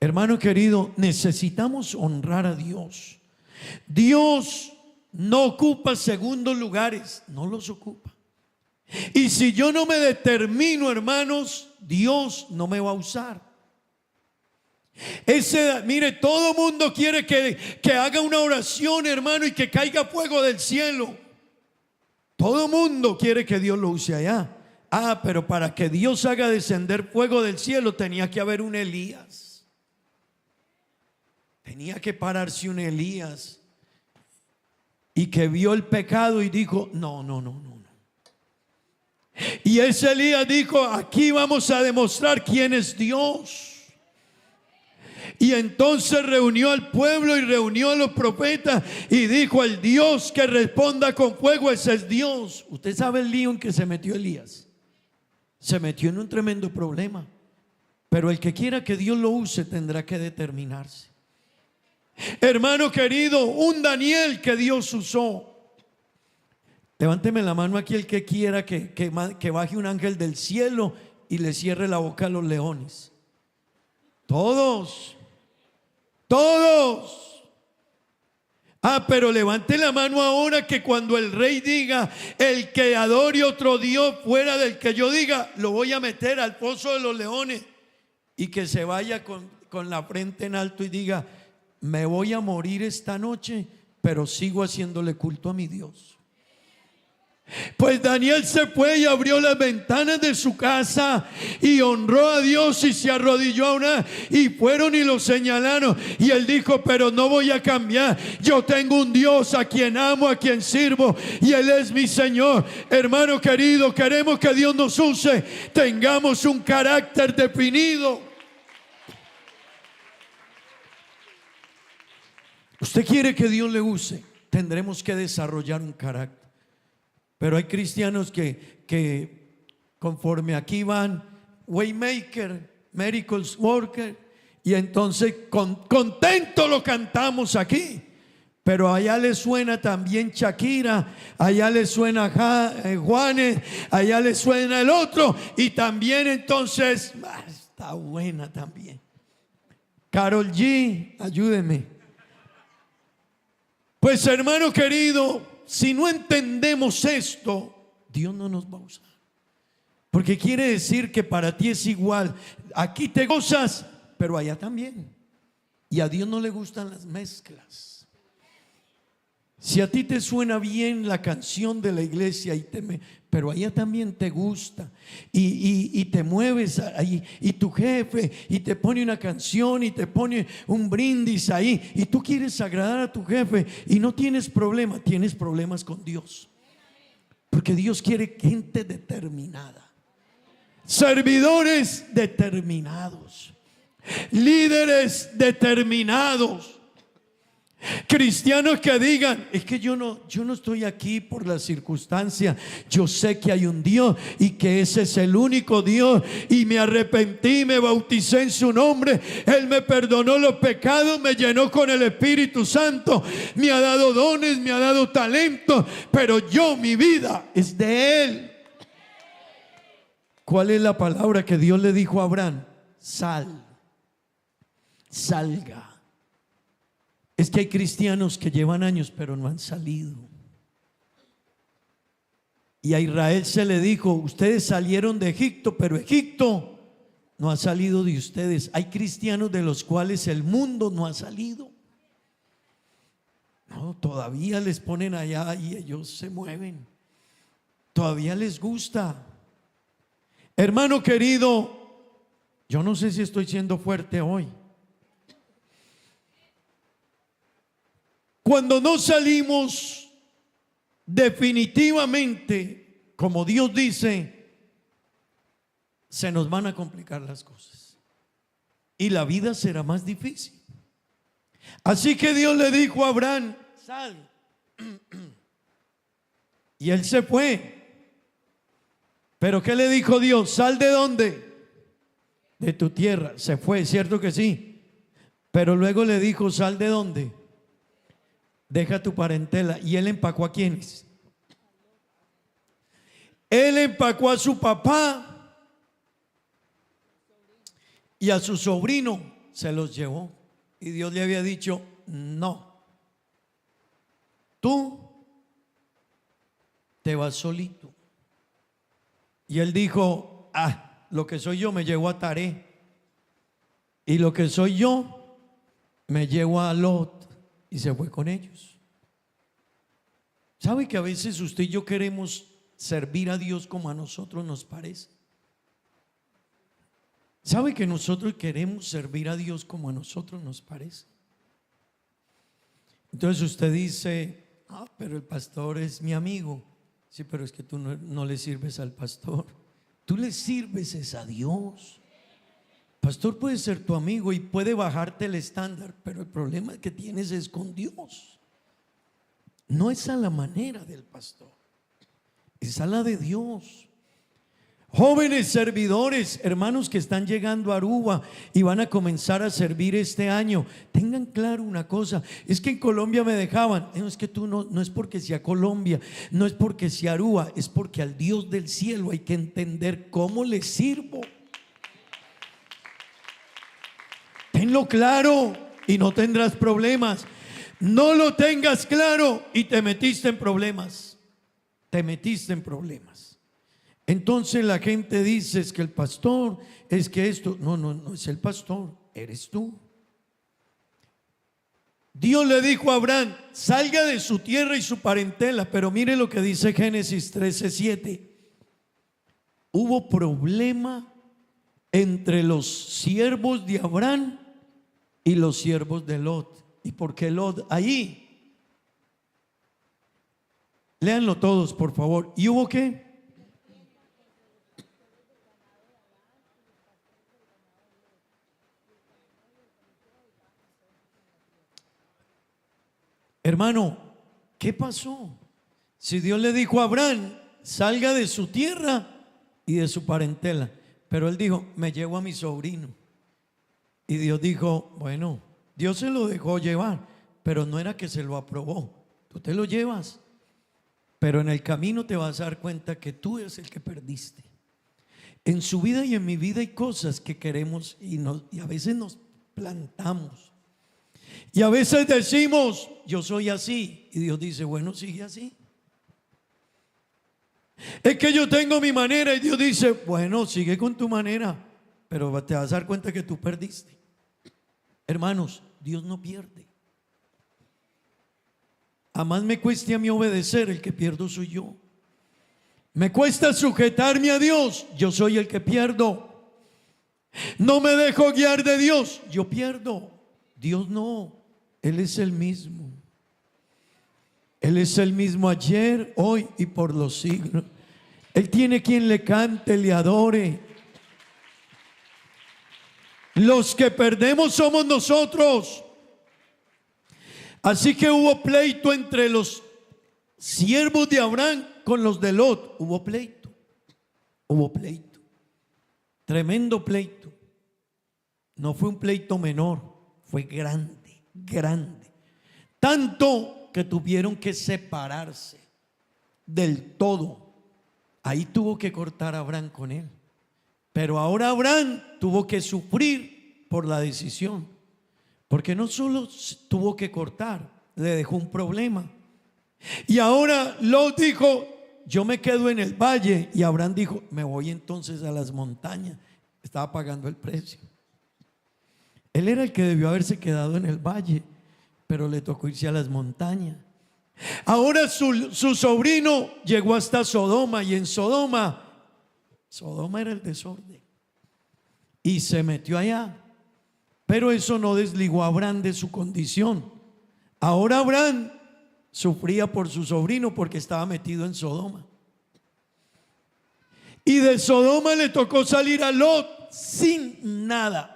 Hermano querido, necesitamos honrar a Dios. Dios no ocupa segundos lugares, no los ocupa. Y si yo no me determino, hermanos, Dios no me va a usar. Mire, todo mundo quiere que haga una oración, hermano, y que caiga fuego del cielo. Todo mundo quiere que Dios lo use allá. Pero para que Dios haga descender fuego del cielo tenía que haber un Elías. Tenía que pararse un Elías y que vio el pecado y dijo: no. Y ese Elías dijo: aquí vamos a demostrar quién es Dios. Y entonces reunió al pueblo y reunió a los profetas y dijo: el Dios que responda con fuego, ese es Dios. Usted sabe el lío en que se metió Elías. Se metió en un tremendo problema. Pero el que quiera que Dios lo use tendrá que determinarse. Hermano querido, un Daniel que Dios usó. Levánteme la mano aquí el que quiera que baje un ángel del cielo y le cierre la boca a los leones. Todos. Pero levante la mano ahora, que cuando el rey diga: el que adore otro Dios fuera del que yo diga, lo voy a meter al foso de los leones. Y que se vaya con la frente en alto y diga: me voy a morir esta noche, pero sigo haciéndole culto a mi Dios. Pues Daniel se fue y abrió las ventanas de su casa y honró a Dios y se arrodilló a orar, y fueron y lo señalaron, y él dijo: pero no voy a cambiar, yo tengo un Dios a quien amo, a quien sirvo, y Él es mi Señor. Hermano querido, queremos que Dios nos use, tengamos un carácter definido. Usted quiere que Dios le use, tendremos que desarrollar un carácter. Pero hay cristianos que conforme aquí van, Waymaker, Miracles Worker, y entonces contento lo cantamos aquí. Pero allá le suena también Shakira, allá le suena Juanes, allá le suena el otro, y también entonces está buena también. Karol G, ayúdeme. Pues hermano querido, si no entendemos esto, Dios no nos va a usar. Porque quiere decir que para ti es igual. Aquí te gozas, pero allá también. Y a Dios no le gustan las mezclas. Si a ti te suena bien la canción de la iglesia, pero allá también te gusta y te mueves ahí, y tu jefe y te pone una canción y te pone un brindis ahí, y tú quieres agradar a tu jefe y no tienes problema, tienes problemas con Dios. Porque Dios quiere gente determinada, servidores determinados, líderes determinados. Cristianos que digan: es que yo no estoy aquí por la circunstancia, yo sé que hay un Dios y que ese es el único Dios, y me arrepentí, me bauticé en su nombre, Él me perdonó los pecados, me llenó con el Espíritu Santo, me ha dado dones, me ha dado talentos, pero mi vida es de Él. ¿Cuál es la palabra que Dios le dijo a Abraham? Salga. Es que hay cristianos que llevan años pero no han salido. Y a Israel se le dijo: ustedes salieron de Egipto, pero Egipto no ha salido de ustedes. Hay cristianos de los cuales el mundo no ha salido. No, todavía les ponen allá y ellos se mueven. Todavía les gusta. Hermano querido, yo no sé si estoy siendo fuerte hoy. Cuando no salimos definitivamente, como Dios dice, se nos van a complicar las cosas y la vida será más difícil. Así que Dios le dijo a Abraham: sal. Y él se fue. Pero ¿qué le dijo Dios? ¿Sal de dónde? De tu tierra. Se fue, ¿cierto que sí? Pero luego le dijo: ¿sal de dónde? Deja tu parentela. ¿Y él empacó a quiénes? Él empacó a su papá y a su sobrino, se los llevó. Y Dios le había dicho: no, tú te vas solito. Y él dijo: lo que soy yo me llevó a Taré, y lo que soy yo me llevó a Lot y se fue con ellos. ¿Sabe que a veces usted y yo queremos servir a Dios como a nosotros nos parece? ¿Sabe que nosotros queremos servir a Dios como a nosotros nos parece? Entonces usted dice, pero el pastor es mi amigo. Sí, pero es que tú no le sirves al pastor, tú le sirves es a Dios. Pastor puede ser tu amigo y puede bajarte el estándar, pero el problema que tienes es con Dios. No es a la manera del pastor, es a la de Dios. Jóvenes servidores, hermanos que están llegando a Aruba y van a comenzar a servir este año, tengan claro una cosa, es que en Colombia me dejaban, es que tú no es porque sea Colombia, no es porque sea Aruba, es porque al Dios del cielo hay que entender cómo le sirvo. Tenlo claro y no tendrás problemas. No lo tengas claro y te metiste en problemas. Te metiste en problemas. Entonces la gente dice, es que el pastor, es que esto, no es el pastor, eres tú. Dios le dijo a Abraham, salga de su tierra y su parentela, pero mire lo que dice Génesis 13:7. Hubo problema entre los siervos de Abraham y los siervos de Lot. ¿Y por qué Lot ahí? Léanlo todos, por favor. ¿Y hubo qué? Hermano, ¿qué pasó? Si Dios le dijo a Abraham, salga de su tierra y de su parentela, pero él dijo, me llevo a mi sobrino. Y Dios dijo, bueno, Dios se lo dejó llevar, pero no era que se lo aprobó. Tú te lo llevas, pero en el camino te vas a dar cuenta que tú eres el que perdiste. En su vida y en mi vida hay cosas que queremos y a veces nos plantamos. Y a veces decimos, yo soy así. Y Dios dice, bueno, sigue así. Es que yo tengo mi manera. Y Dios dice, bueno, sigue con tu manera, pero te vas a dar cuenta que tú perdiste. Hermanos, Dios no pierde. A más me cueste a mí obedecer, el que pierdo soy yo. Me cuesta sujetarme a Dios, yo soy el que pierdo. No me dejo guiar de Dios, yo pierdo. Dios no, Él es el mismo. Él es el mismo ayer, hoy y por los siglos. Él tiene quien le cante, le adore. Los que perdemos somos nosotros. Así que hubo pleito entre los siervos de Abraham con los de Lot. Hubo pleito. Tremendo pleito. No fue un pleito menor, fue grande. Tanto que tuvieron que separarse del todo. Ahí tuvo que cortar a Abraham con él. Pero ahora Abraham tuvo que sufrir por la decisión. Porque no solo tuvo que cortar, le dejó un problema. Y ahora Lot dijo, yo me quedo en el valle. Y Abraham dijo, me voy entonces a las montañas. Estaba pagando el precio. Él era el que debió haberse quedado en el valle, pero le tocó irse a las montañas. Ahora su sobrino llegó hasta Sodoma, y en Sodoma era el desorden, y se metió allá. Pero eso no desligó a Abraham de su condición. Ahora Abraham sufría por su sobrino porque estaba metido en Sodoma. Y de Sodoma le tocó salir a Lot sin nada.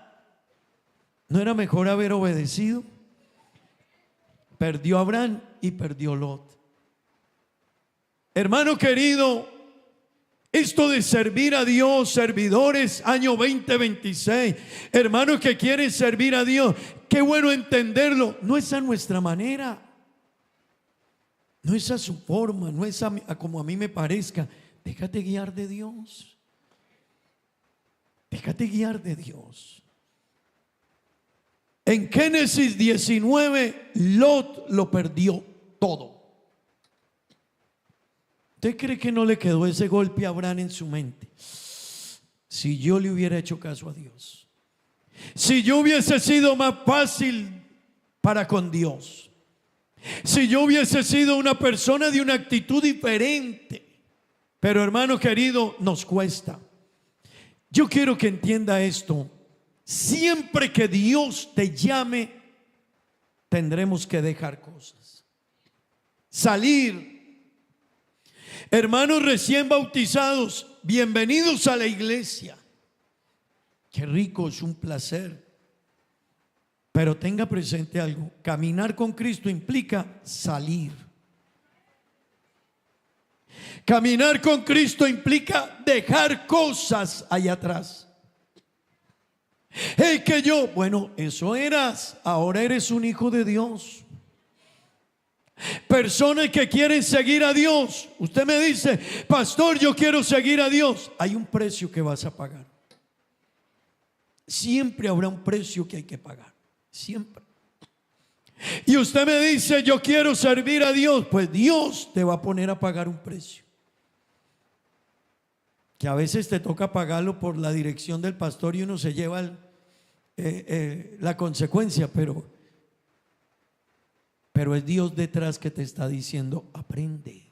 ¿No era mejor haber obedecido? Perdió Abraham y perdió Lot. Hermano querido, esto de servir a Dios, servidores, año 2026, hermanos que quieren servir a Dios, qué bueno entenderlo. No es a nuestra manera, no es a su forma, no es a como a mí me parezca. Déjate guiar de Dios. Déjate guiar de Dios. En Génesis 19, Lot lo perdió todo. ¿Usted cree que no le quedó ese golpe a Abraham en su mente? si yo le hubiera hecho caso a Dios, si yo hubiese sido más fácil para con Dios, si yo hubiese sido una persona de una actitud diferente. Pero hermano querido, nos cuesta. Yo quiero que entienda esto. Siempre que Dios te llame, tendremos que dejar cosas, salir. Hermanos recién bautizados, bienvenidos a la iglesia. Qué rico, es un placer. Pero tenga presente algo: caminar con Cristo implica salir. Caminar con Cristo implica dejar cosas allá atrás. Es que yo, bueno, eso eras, ahora eres un hijo de Dios. Personas que quieren seguir a Dios. Usted me dice, pastor, yo quiero seguir a Dios. Hay un precio que vas a pagar. Siempre habrá un precio que hay que pagar. Siempre. Y usted me dice, yo quiero servir a Dios. Pues Dios te va a poner a pagar un precio, que a veces te toca pagarlo por la dirección del pastor y uno se lleva la consecuencia, pero es Dios detrás que te está diciendo, aprende.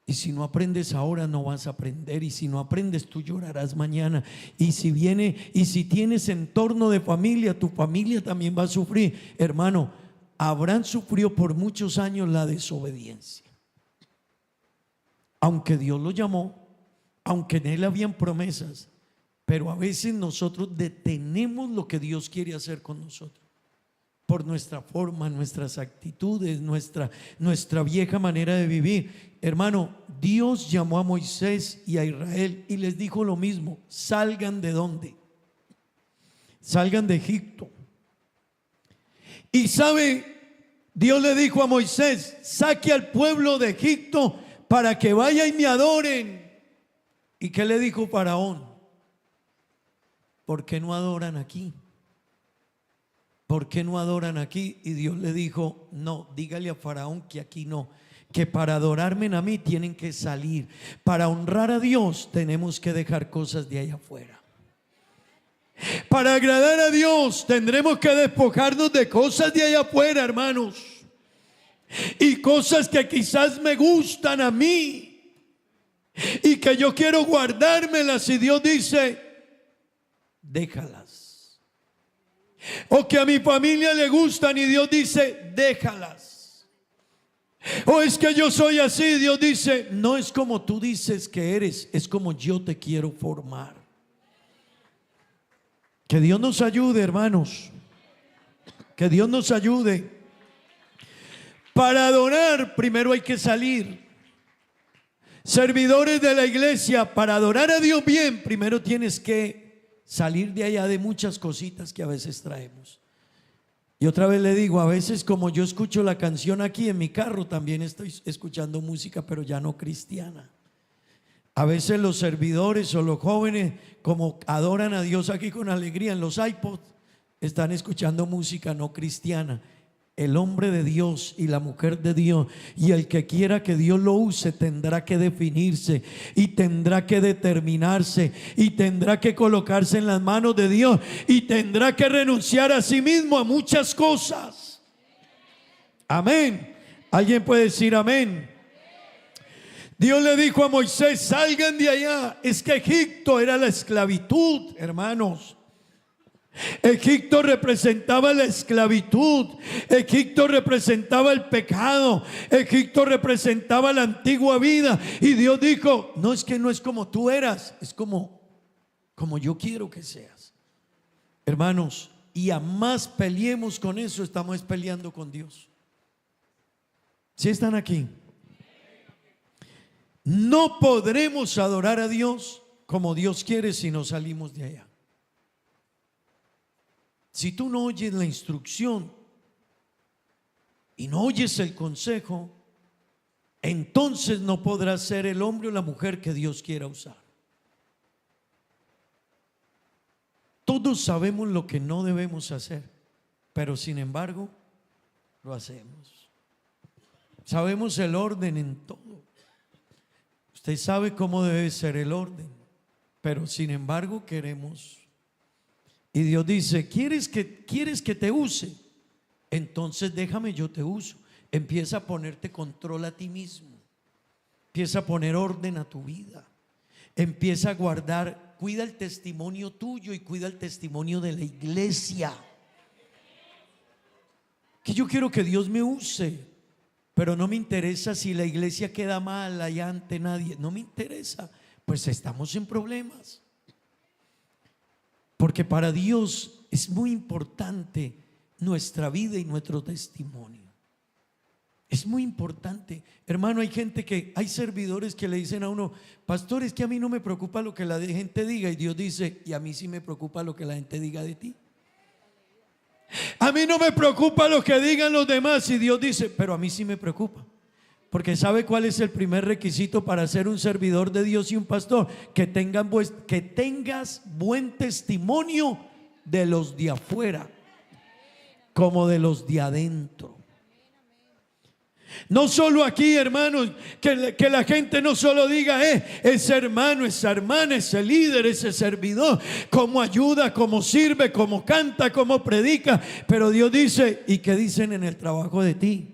Y si no aprendes ahora, no vas a aprender. Y si no aprendes, tú llorarás mañana. Y si tienes entorno de familia, tu familia también va a sufrir. Hermano, habrán sufrido por muchos años la desobediencia. Aunque Dios lo llamó, aunque en él habían promesas, pero a veces nosotros detenemos lo que Dios quiere hacer con nosotros por nuestra forma, nuestras actitudes, nuestra vieja manera de vivir. Hermano, Dios llamó a Moisés y a Israel y les dijo lo mismo: salgan ¿de dónde? Salgan de Egipto. Y sabe, Dios le dijo a Moisés: saque al pueblo de Egipto para que vaya y me adoren. ¿Y qué le dijo Faraón? ¿Por qué no adoran aquí? ¿Por qué no adoran aquí? Y Dios le dijo: no, dígale a Faraón que aquí no, que para adorarme a mí tienen que salir. Para honrar a Dios tenemos que dejar cosas de allá afuera. Para agradar a Dios tendremos que despojarnos de cosas de allá afuera, hermanos. Y cosas que quizás me gustan a mí y que yo quiero guardármelas, y Dios dice: déjalas. O que a mi familia le gustan y Dios dice: déjalas. O es que yo soy así, Dios dice: no es como tú dices que eres, es como yo te quiero formar. Que Dios nos ayude, hermanos. Que Dios nos ayude. Para adorar primero hay que salir. Servidores de la iglesia, para adorar a Dios bien, primero tienes que salir de allá de muchas cositas que a veces traemos. Y otra vez le digo, a veces como yo escucho la canción aquí en mi carro, también estoy escuchando música, pero ya no cristiana. A veces los servidores o los jóvenes, como adoran a Dios aquí con alegría en los iPods, están escuchando música no cristiana. El hombre de Dios y la mujer de Dios, y el que quiera que Dios lo use, tendrá que definirse y tendrá que determinarse y tendrá que colocarse en las manos de Dios y tendrá que renunciar a sí mismo a muchas cosas. Amén. ¿Alguien puede decir amén? Dios le dijo a Moisés: salgan de allá. Es que Egipto era la esclavitud, hermanos. Egipto representaba la esclavitud. Egipto representaba el pecado. Egipto representaba la antigua vida. Y Dios dijo: no, es que no es como tú eras, es como yo quiero que seas. Hermanos, y a más peleemos con eso, estamos peleando con Dios. ¿Sí están aquí? No podremos adorar a Dios como Dios quiere si no salimos de allá. Si tú no oyes la instrucción y no oyes el consejo, entonces no podrás ser el hombre o la mujer que Dios quiera usar. Todos sabemos lo que no debemos hacer, pero sin embargo lo hacemos. Sabemos el orden en todo. Usted sabe cómo debe ser el orden. pero sin embargo queremos. Y Dios dice, ¿quieres que te use? Entonces déjame, yo te uso. Empieza a ponerte control a ti mismo. Empieza a poner orden a tu vida. Empieza a guardar, cuida el testimonio tuyo y cuida el testimonio de la iglesia. Que yo quiero que Dios me use, pero no me interesa si la iglesia queda mal allá ante nadie. No me interesa, pues estamos en problemas. Porque para Dios es muy importante nuestra vida y nuestro testimonio. Es muy importante. Hermano, hay servidores que le dicen a uno, pastor, es que a mí no me preocupa lo que la gente diga. Y Dios dice, y a mí sí me preocupa lo que la gente diga de ti. A mí no me preocupa lo que digan los demás. Y Dios dice, pero a mí sí me preocupa. Porque ¿sabe cuál es el primer requisito para ser un servidor de Dios y un pastor? Que tengas buen testimonio de los de afuera como de los de adentro. No solo aquí, hermanos, que la gente no solo diga, ese hermano, esa hermana, ese líder, ese servidor, cómo ayuda, cómo sirve, cómo canta, cómo predica. Pero Dios dice, ¿y qué dicen en el trabajo de ti?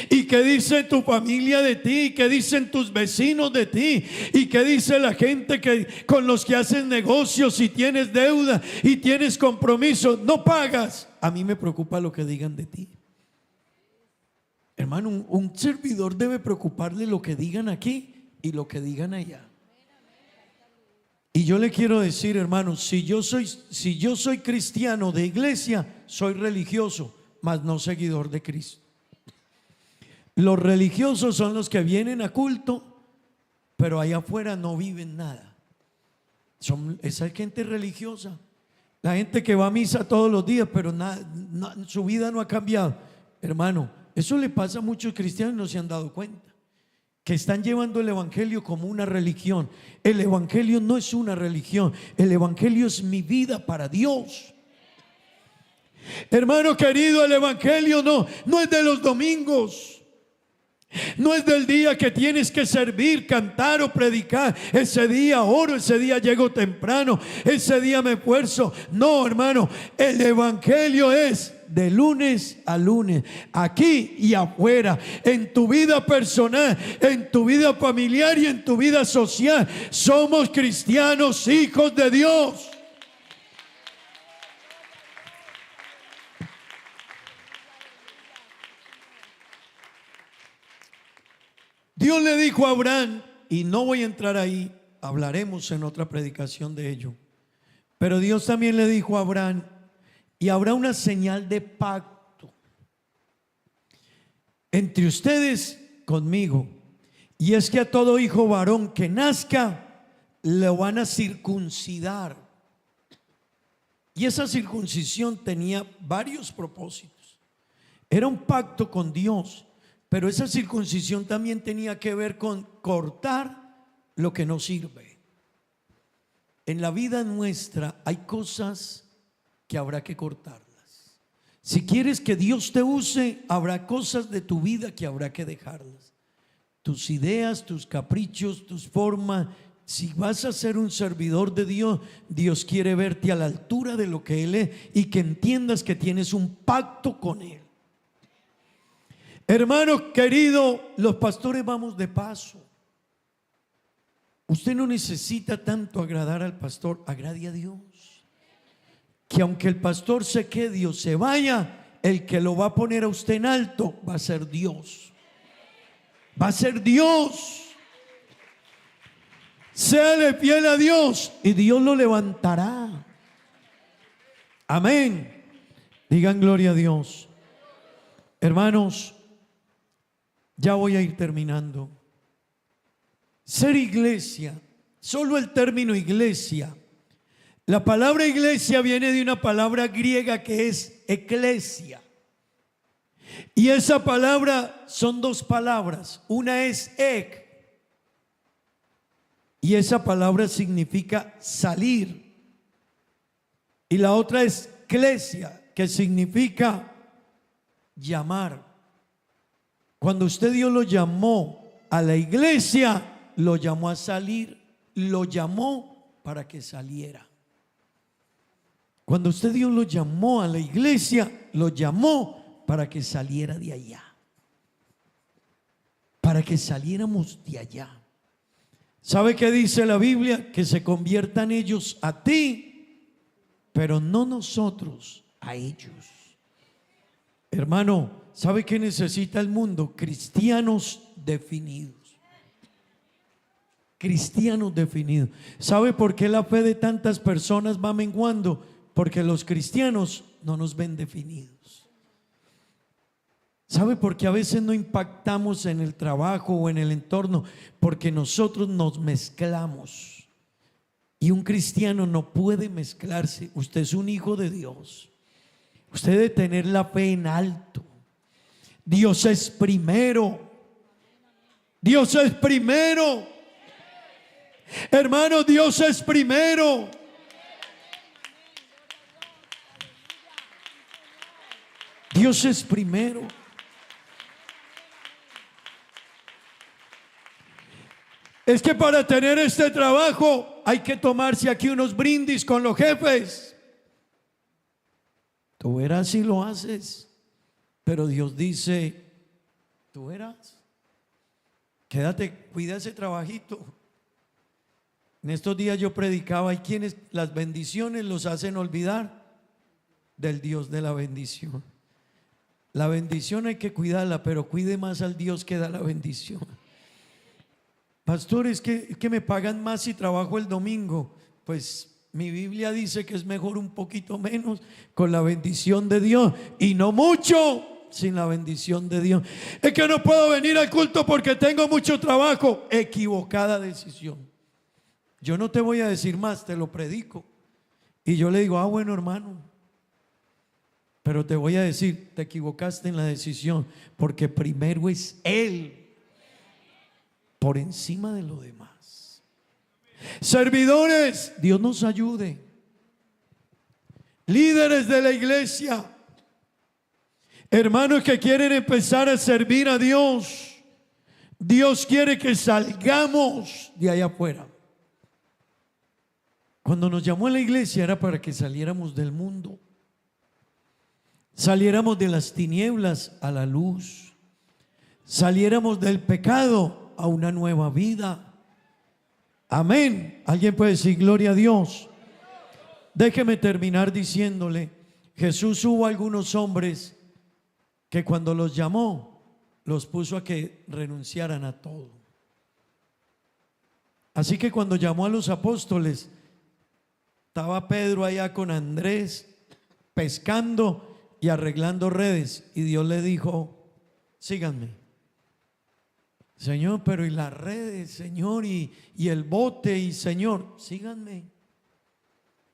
¿Y qué dice tu familia de ti? ¿Y qué dicen tus vecinos de ti? ¿Y qué dice la gente con los que haces negocios y tienes deuda y tienes compromiso? No pagas. A mí me preocupa lo que digan de ti. Hermano, un servidor debe preocuparle lo que digan aquí y lo que digan allá. Y yo le quiero decir, hermano, si yo soy cristiano de iglesia, soy religioso, mas no seguidor de Cristo. Los religiosos son los que vienen a culto, pero allá afuera no viven nada. Esa gente religiosa. La gente que va a misa todos los días, pero su vida no ha cambiado. Hermano, eso le pasa a muchos cristianos y no se han dado cuenta. Que están llevando el evangelio como una religión. El evangelio no es una religión. El evangelio es mi vida para Dios. Hermano querido, el evangelio no es de los domingos. No es del día que tienes que servir, cantar o predicar. Ese día oro, ese día llego temprano, ese día me esfuerzo. No, hermano, el evangelio es de lunes a lunes, aquí y afuera, en tu vida personal, en tu vida familiar y en tu vida social. Somos cristianos, hijos de Dios. Dios le dijo a Abraham, y no voy a entrar ahí, hablaremos en otra predicación de ello, pero Dios también le dijo a Abraham, y habrá una señal de pacto entre ustedes conmigo, y es que a todo hijo varón que nazca lo van a circuncidar. Y esa circuncisión tenía varios propósitos. Era un pacto con Dios. Pero esa circuncisión también tenía que ver con cortar lo que no sirve. En la vida nuestra hay cosas que habrá que cortarlas. Si quieres que Dios te use, habrá cosas de tu vida que habrá que dejarlas. Tus ideas, tus caprichos, tus formas. Si vas a ser un servidor de Dios, Dios quiere verte a la altura de lo que Él es y que entiendas que tienes un pacto con Él. Hermano querido, los pastores vamos de paso. Usted no necesita tanto agradar al pastor, agrade a Dios. Que aunque el pastor se quede o se vaya, el que lo va a poner a usted en alto va a ser Dios. Va a ser Dios. Séale fiel a Dios y Dios lo levantará. Amén. Digan gloria a Dios. Hermanos, ya voy a ir terminando. Ser iglesia, solo el término iglesia. La palabra iglesia viene de una palabra griega que es eclesia. Y esa palabra son dos palabras. Una es ek. Y esa palabra significa salir. Y la otra es eclesia, que significa llamar. Cuando usted Dios lo llamó a la iglesia, lo llamó a salir. lo llamó para que saliera. Cuando usted Dios lo llamó a la iglesia, lo llamó para que saliera de allá. Para que saliéramos de allá. ¿Sabe qué dice la Biblia? Que se conviertan ellos a ti, pero no nosotros a ellos. Hermano, ¿sabe qué necesita el mundo? Cristianos definidos. Cristianos definidos. ¿Sabe por qué la fe de tantas personas va menguando? Porque los cristianos no nos ven definidos. ¿Sabe por qué a veces no impactamos en el trabajo o en el entorno? Porque nosotros nos mezclamos. Y un cristiano no puede mezclarse. Usted es un hijo de Dios. Usted debe tener la fe en alto. Dios es primero. Dios es primero. Hermano, Dios es primero. Dios es primero. Es que para tener este trabajo hay que tomarse aquí unos brindis con los jefes. Tú verás si lo haces. Pero Dios dice, tú verás. Quédate, cuida ese trabajito. En estos días yo predicaba, hay quienes las bendiciones los hacen olvidar del Dios de la bendición. La bendición hay que cuidarla, pero cuide más al Dios que da la bendición. Pastor, es que me pagan más si trabajo el domingo. Pues mi Biblia dice que es mejor un poquito menos con la bendición de Dios y no mucho sin la bendición de Dios. Es que no puedo venir al culto porque tengo mucho trabajo. Equivocada decisión. Yo no te voy a decir más, te lo predico. Y yo le digo, bueno, hermano, pero te voy a decir, te equivocaste en la decisión, porque primero es Él por encima de lo demás. Servidores, Dios nos ayude. Líderes de la iglesia, hermanos que quieren empezar a servir a Dios, Dios quiere que salgamos de allá afuera. Cuando nos llamó a la iglesia era para que saliéramos del mundo, saliéramos de las tinieblas a la luz, saliéramos del pecado a una nueva vida. Amén. ¿Alguien puede decir gloria a Dios? Déjeme terminar diciéndole, Jesús hubo algunos hombres que cuando los llamó, los puso a que renunciaran a todo. Así que cuando llamó a los apóstoles, estaba Pedro allá con Andrés pescando y arreglando redes, y Dios le dijo, síganme. Señor, pero y las redes, Señor, y el bote, y Señor, síganme.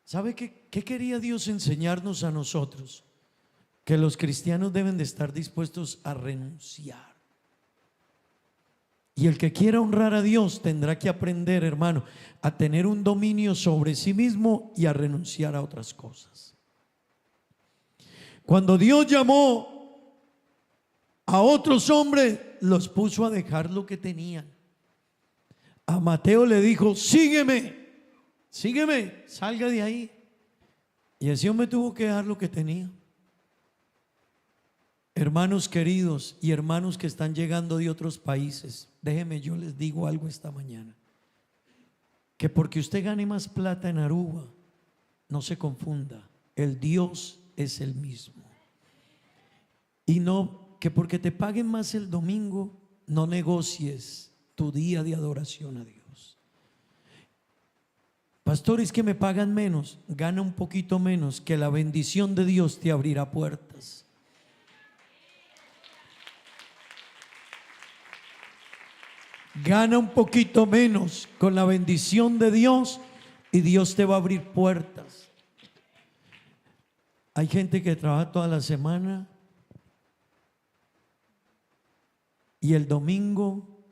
¿Sabe qué quería Dios enseñarnos a nosotros? Que los cristianos deben de estar dispuestos a renunciar. Y el que quiera honrar a Dios tendrá que aprender, hermano, a tener un dominio sobre sí mismo y a renunciar a otras cosas. Cuando Dios llamó a otros hombres, los puso a dejar lo que tenían. A Mateo le dijo, sígueme, sígueme, salga de ahí. Y ese hombre tuvo que dejar lo que tenía. Hermanos queridos y hermanos que están llegando de otros países, déjenme, yo les digo algo esta mañana. Que porque usted gane más plata en Aruba, no se confunda, el Dios es el mismo. Y no, que porque te paguen más el domingo, no negocies tu día de adoración a Dios. Pastor, es que me pagan menos, gana un poquito menos, que la bendición de Dios te abrirá puertas. Gana un poquito menos con la bendición de Dios y Dios te va a abrir puertas. Hay gente que trabaja toda la semana y el domingo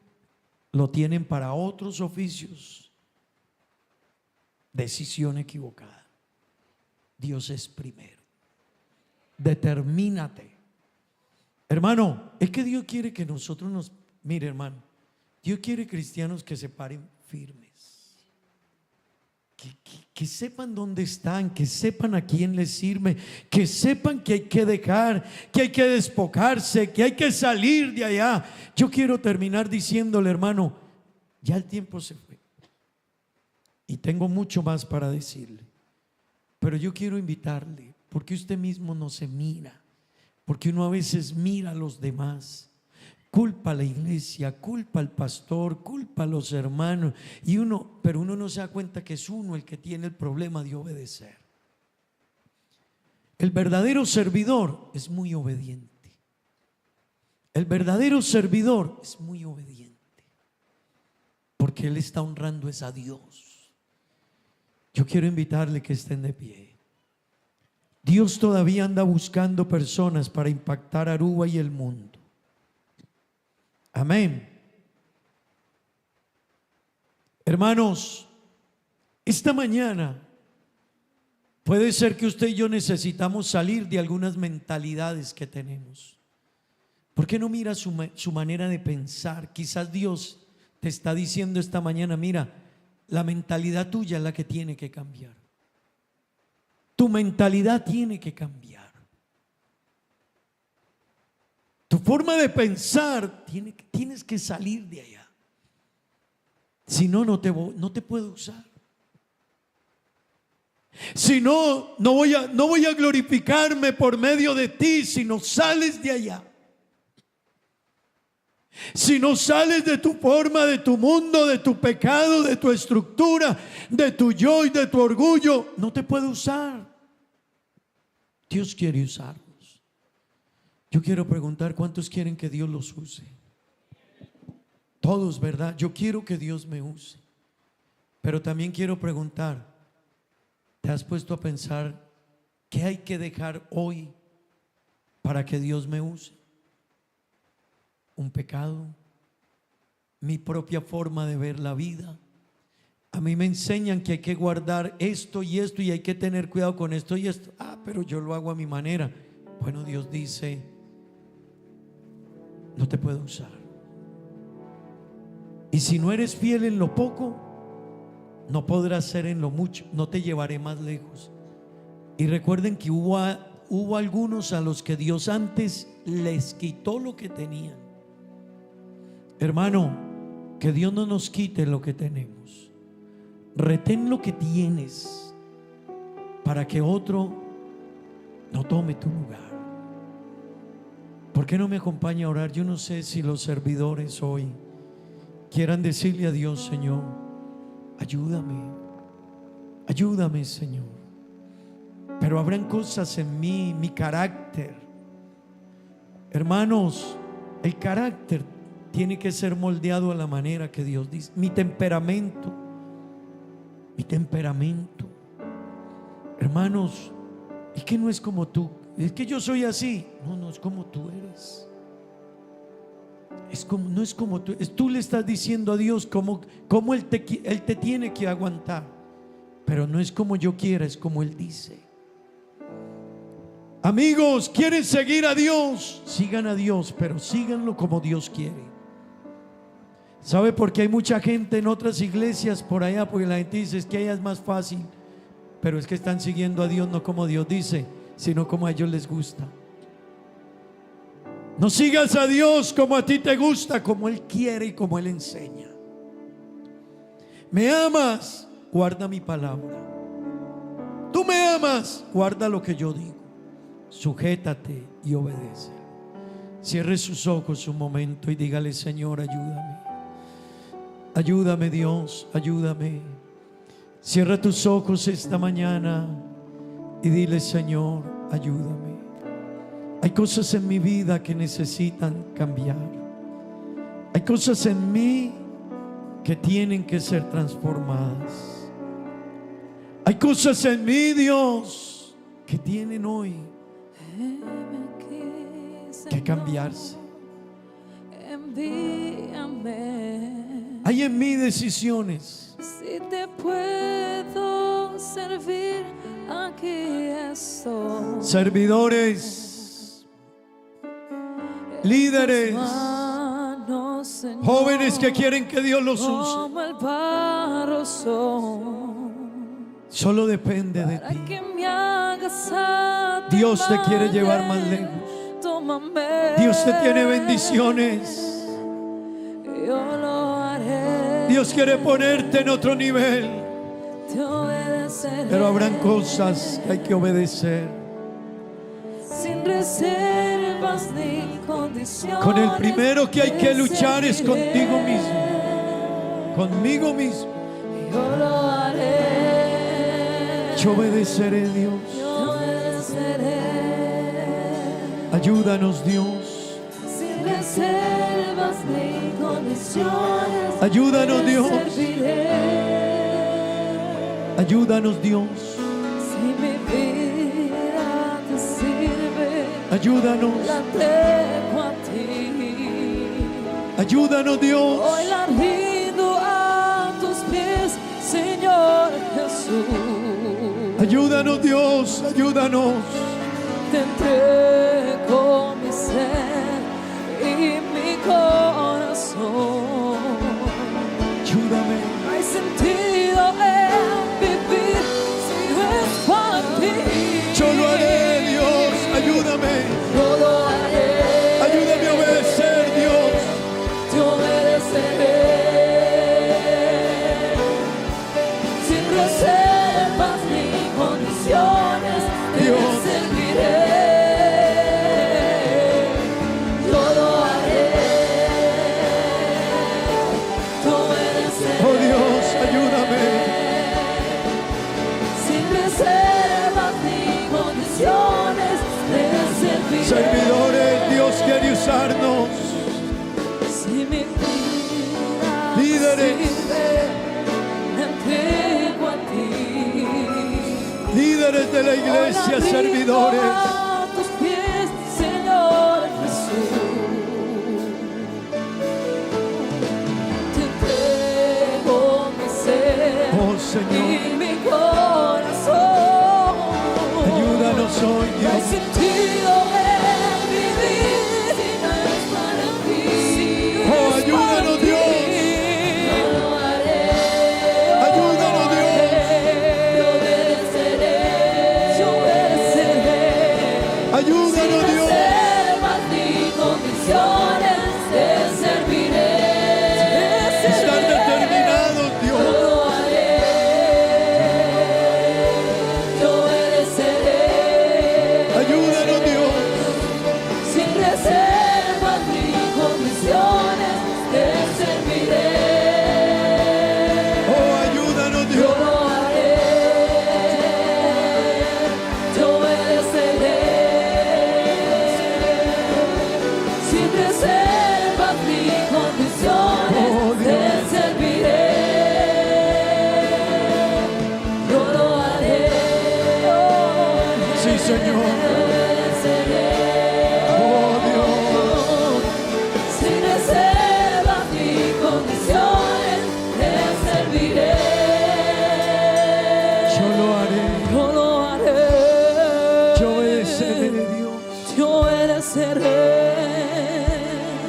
lo tienen para otros oficios. Decisión equivocada. Dios es primero. Determínate. Hermano, es que Dios quiere que nosotros mire, hermano, Dios quiere cristianos que se paren firmes. que sepan dónde están, que sepan a quién les sirve, que sepan que hay que dejar, que hay que despojarse, que hay que salir de allá. Yo quiero terminar diciéndole, hermano, ya el tiempo se fue y tengo mucho más para decirle, pero yo quiero invitarle, porque usted mismo no se mira, porque uno a veces mira a los demás, culpa a la iglesia, culpa al pastor, culpa a los hermanos, pero uno no se da cuenta que es uno el que tiene el problema de obedecer. El verdadero servidor es muy obediente. El verdadero servidor es muy obediente, porque él está honrando es a Dios. Yo quiero invitarle que estén de pie. Dios todavía anda buscando personas para impactar Aruba y el mundo. Amén. Hermanos, esta mañana puede ser que usted y yo necesitamos salir de algunas mentalidades que tenemos. ¿Por qué no mira su manera de pensar? Quizás Dios te está diciendo esta mañana, mira, la mentalidad tuya es la que tiene que cambiar. Tu mentalidad tiene que cambiar. Tu forma de pensar, tienes que salir de allá. Si no, no te puedo usar. Si no, no voy a glorificarme por medio de ti si no sales de allá. Si no sales de tu forma, de tu mundo, de tu pecado, de tu estructura, de tu yo y de tu orgullo, no te puedo usar. Dios quiere usarlos. Yo quiero preguntar, ¿cuántos quieren que Dios los use? Todos, ¿verdad? Yo quiero que Dios me use. Pero también quiero preguntar, ¿te has puesto a pensar qué hay que dejar hoy para que Dios me use? Un pecado, mi propia forma de ver la vida. A mí me enseñan que hay que guardar esto y hay que tener cuidado con esto y esto. Pero yo lo hago a mi manera. Bueno, Dios dice, no te puedo usar. Y si no eres fiel en lo poco, no podrás ser en lo mucho. No te llevaré más lejos. Y recuerden que hubo algunos a los que Dios antes les quitó lo que tenían. Hermano, que Dios no nos quite lo que tenemos. Retén lo que tienes para que otro no tome tu lugar. ¿Por qué no me acompaña a orar? Yo no sé si los servidores hoy quieran decirle a Dios, Señor, ayúdame Señor. Pero habrán cosas en mí, mi carácter. Hermanos, el carácter tiene que ser moldeado a la manera que Dios dice. Mi temperamento. Hermanos, es que no es como tú. Es que yo soy así. No es como tú eres. No es como tú. Tú le estás diciendo a Dios cómo Él te tiene que aguantar. Pero no es como yo quiera, es como Él dice. Amigos, ¿quieren seguir a Dios? Sigan a Dios, pero síganlo como Dios quiere. ¿Sabe por qué hay mucha gente en otras iglesias por allá? Porque la gente dice, es que allá es más fácil. Pero es que están siguiendo a Dios no como Dios dice, sino como a ellos les gusta. No sigas a Dios como a ti te gusta, como Él quiere y como Él enseña. ¿Me amas? Guarda mi palabra. ¿Tú me amas? Guarda lo que yo digo. Sujétate y obedece. Cierre sus ojos un momento y dígale, Señor, ayúdame. Ayúdame, Dios, ayúdame. Cierra tus ojos esta mañana y dile, Señor, ayúdame. Hay cosas en mi vida que necesitan cambiar. Hay cosas en mí que tienen que ser transformadas. Hay cosas en mí, Dios, que tienen hoy que cambiarse. Hay en mí decisiones. Si te puedo servir, aquí estoy. Servidores, líderes, jóvenes que quieren que Dios los use. Como el barro soy. Solo depende de para ti. que me hagas a tu Dios te quiere llevar más imagen. lejos. Tómame, Dios te tiene bendiciones. yo lo haré. Dios quiere ponerte en otro nivel. Te obedeceré. Pero habrán cosas que hay que obedecer. Sin reservas ni condiciones. Con el primero que hay que te luchar es serviré. contigo mismo. Conmigo mismo. Yo lo haré. Yo obedeceré, Dios. Yo obedeceré. Ayúdanos, Dios. Sin reservas ni condiciones. Ayúdanos, te Dios. serviré. Ayúdanos, Dios. Si mi vida te sirve, Ayúdanos. la entrego a ti. Ayúdanos, Dios. Hoy la rindo a tus pies, Señor Jesús. Ayúdanos, Dios. Ayúdanos. Te entrego mi ser y mi corazón. Ayúdame. No hay sentido en vivir si no es para ti. Yo lo haré, Dios. Ayúdame. Yo lo haré. Ayúdame a obedecer, Dios. Te obedeceré. Sin reservas ni condiciones. Te Dios. serviré. Yo lo haré. Te obedeceré. Oh Dios, ayúdame. Sin reservas ni condiciones. Te serviré. Servidores, Dios quiere usarnos. Si mi vida Líderes. sirve, me entrego a ti. Líderes de la iglesia, servidores. A tus pies, Señor Jesús. Te entrego mi ser Oh Señor, y mi corazón. ayúdanos hoy, No hay Dios. sentido en vivir si no es para ti. Oh, ayúdanos, Dios. Yo lo haré. Ayúdanos, Dios. Te obedeceré. Yo obedeceré. Ayúdanos, Sin Dios. reservas ni condiciones te serviré. Están determinados, Yo Dios. lo haré. Yo obedeceré. Ayúdanos, Dios. Sin reservas ni condiciones te serviré. Oh, ayúdanos, Yo Dios. lo haré. Yo obedeceré. Sin reservas ni condiciones Oh, Dios. te serviré. Yo lo haré. Sí, Señor. Obedeceré. Oh, Dios. Sin reservas ni condiciones te serviré. Yo lo haré. Yo lo haré. Yo obedeceré, Dios. Yo obedeceré.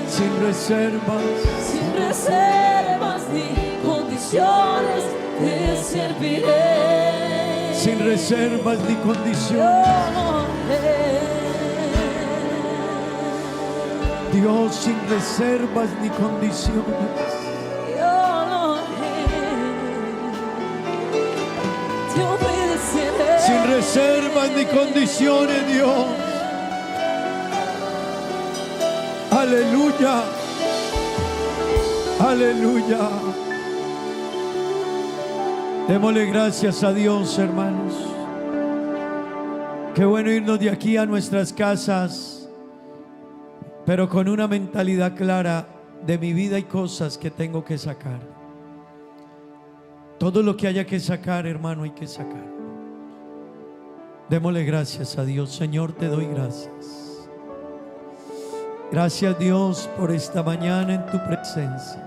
Sin reservas. Sin reservas ni condiciones te serviré. Sin reservas ni Yo condiciones. lo haré. Dios, sin reservas ni condiciones. Yo lo haré. Te obedeceré. Sin reservas ni condiciones, Dios. Aleluya. Aleluya. Démosle gracias a Dios, hermanos. Qué bueno irnos de aquí a nuestras casas, pero con una mentalidad clara de mi vida y cosas que tengo que sacar. Todo lo que haya que sacar, hermano, hay que sacar. Démosle gracias a Dios. Señor, te doy gracias. Gracias, Dios, por esta mañana en tu presencia.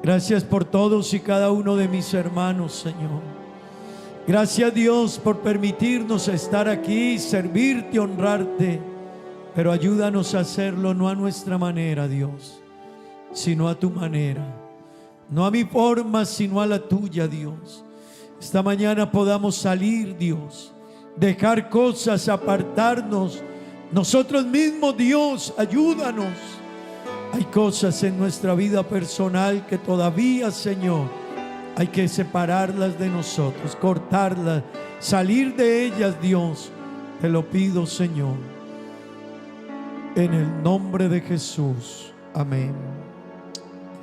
Gracias por todos y cada uno de mis hermanos, Señor. Gracias, Dios, por permitirnos estar aquí, servirte, honrarte. Pero ayúdanos a hacerlo no a nuestra manera, Dios, sino a tu manera. No a mi forma, sino a la tuya, Dios. esta mañana podamos salir, Dios, dejar cosas, apartarnos. Nosotros mismos, Dios, ayúdanos. Hay cosas en nuestra vida personal que todavía, Señor, hay que separarlas de nosotros, cortarlas, salir de ellas, Dios. Te lo pido, Señor, en el nombre de Jesús. Amén.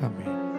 Amén.